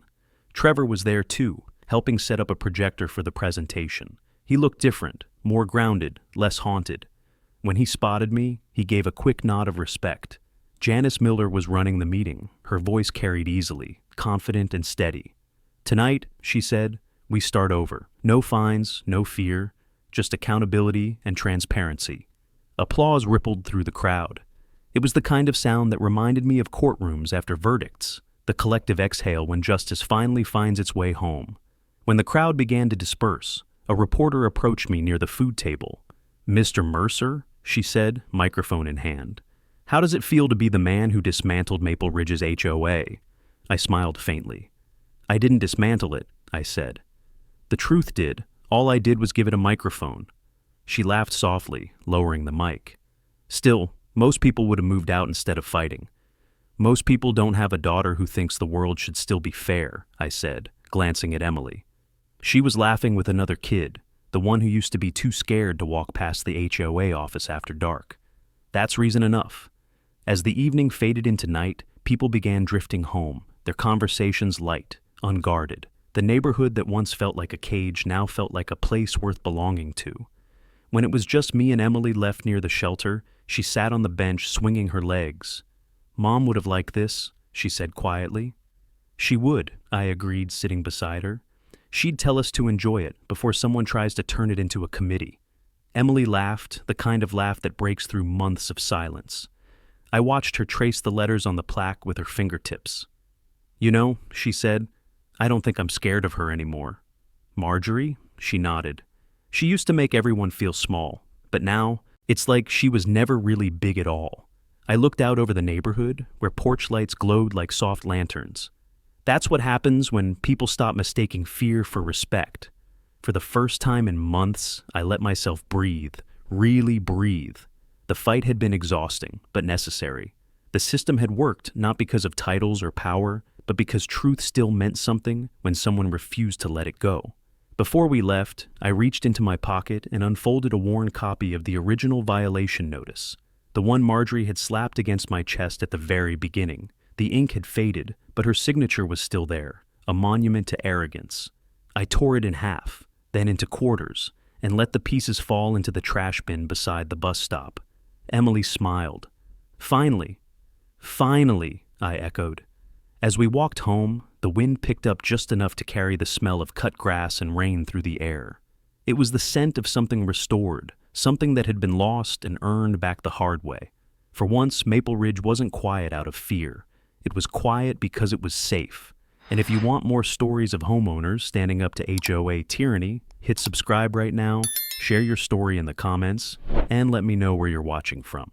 Trevor was there too, helping set up a projector for the presentation. He looked different, more grounded, less haunted. When he spotted me, he gave a quick nod of respect. Janice Miller was running the meeting, her voice carried easily, confident and steady. "Tonight," she said, "we start over. No fines, no fear, just accountability and transparency." Applause rippled through the crowd. It was the kind of sound that reminded me of courtrooms after verdicts, the collective exhale when justice finally finds its way home. When the crowd began to disperse, a reporter approached me near the food table. "Mr. Mercer?" she said, microphone in hand. "How does it feel to be the man who dismantled Maple Ridge's HOA?" I smiled faintly. "I didn't dismantle it," I said. "The truth did. All I did was give it a microphone." She laughed softly, lowering the mic. "Still, most people would have moved out instead of fighting. Most people don't have a daughter who thinks the world should still be fair," I said, glancing at Emily. She was laughing with another kid, the one who used to be too scared to walk past the HOA office after dark. That's reason enough. As the evening faded into night, people began drifting home, their conversations light, unguarded. The neighborhood that once felt like a cage now felt like a place worth belonging to. When it was just me and Emily left near the shelter, she sat on the bench swinging her legs. "Mom would have liked this," she said quietly. "She would," I agreed, sitting beside her. "She'd tell us to enjoy it before someone tries to turn it into a committee." Emily laughed, the kind of laugh that breaks through months of silence. I watched her trace the letters on the plaque with her fingertips. "You know," she said, "I don't think I'm scared of her anymore." "Marjorie?" She nodded. "She used to make everyone feel small, but now, it's like she was never really big at all." I looked out over the neighborhood, where porch lights glowed like soft lanterns. That's what happens when people stop mistaking fear for respect. For the first time in months, I let myself breathe, really breathe. The fight had been exhausting, but necessary. The system had worked not because of titles or power, but because truth still meant something when someone refused to let it go. Before we left, I reached into my pocket and unfolded a worn copy of the original violation notice, the one Marjorie had slapped against my chest at the very beginning. The ink had faded, but her signature was still there, a monument to arrogance. I tore it in half, then into quarters, and let the pieces fall into the trash bin beside the bus stop. Emily smiled. Finally, I echoed. As we walked home, the wind picked up just enough to carry the smell of cut grass and rain through the air. It was the scent of something restored, something that had been lost and earned back the hard way. For once, Maple Ridge wasn't quiet out of fear. It was quiet because it was safe. And if you want more stories of homeowners standing up to HOA tyranny, hit subscribe right now, share your story in the comments, and let me know where you're watching from.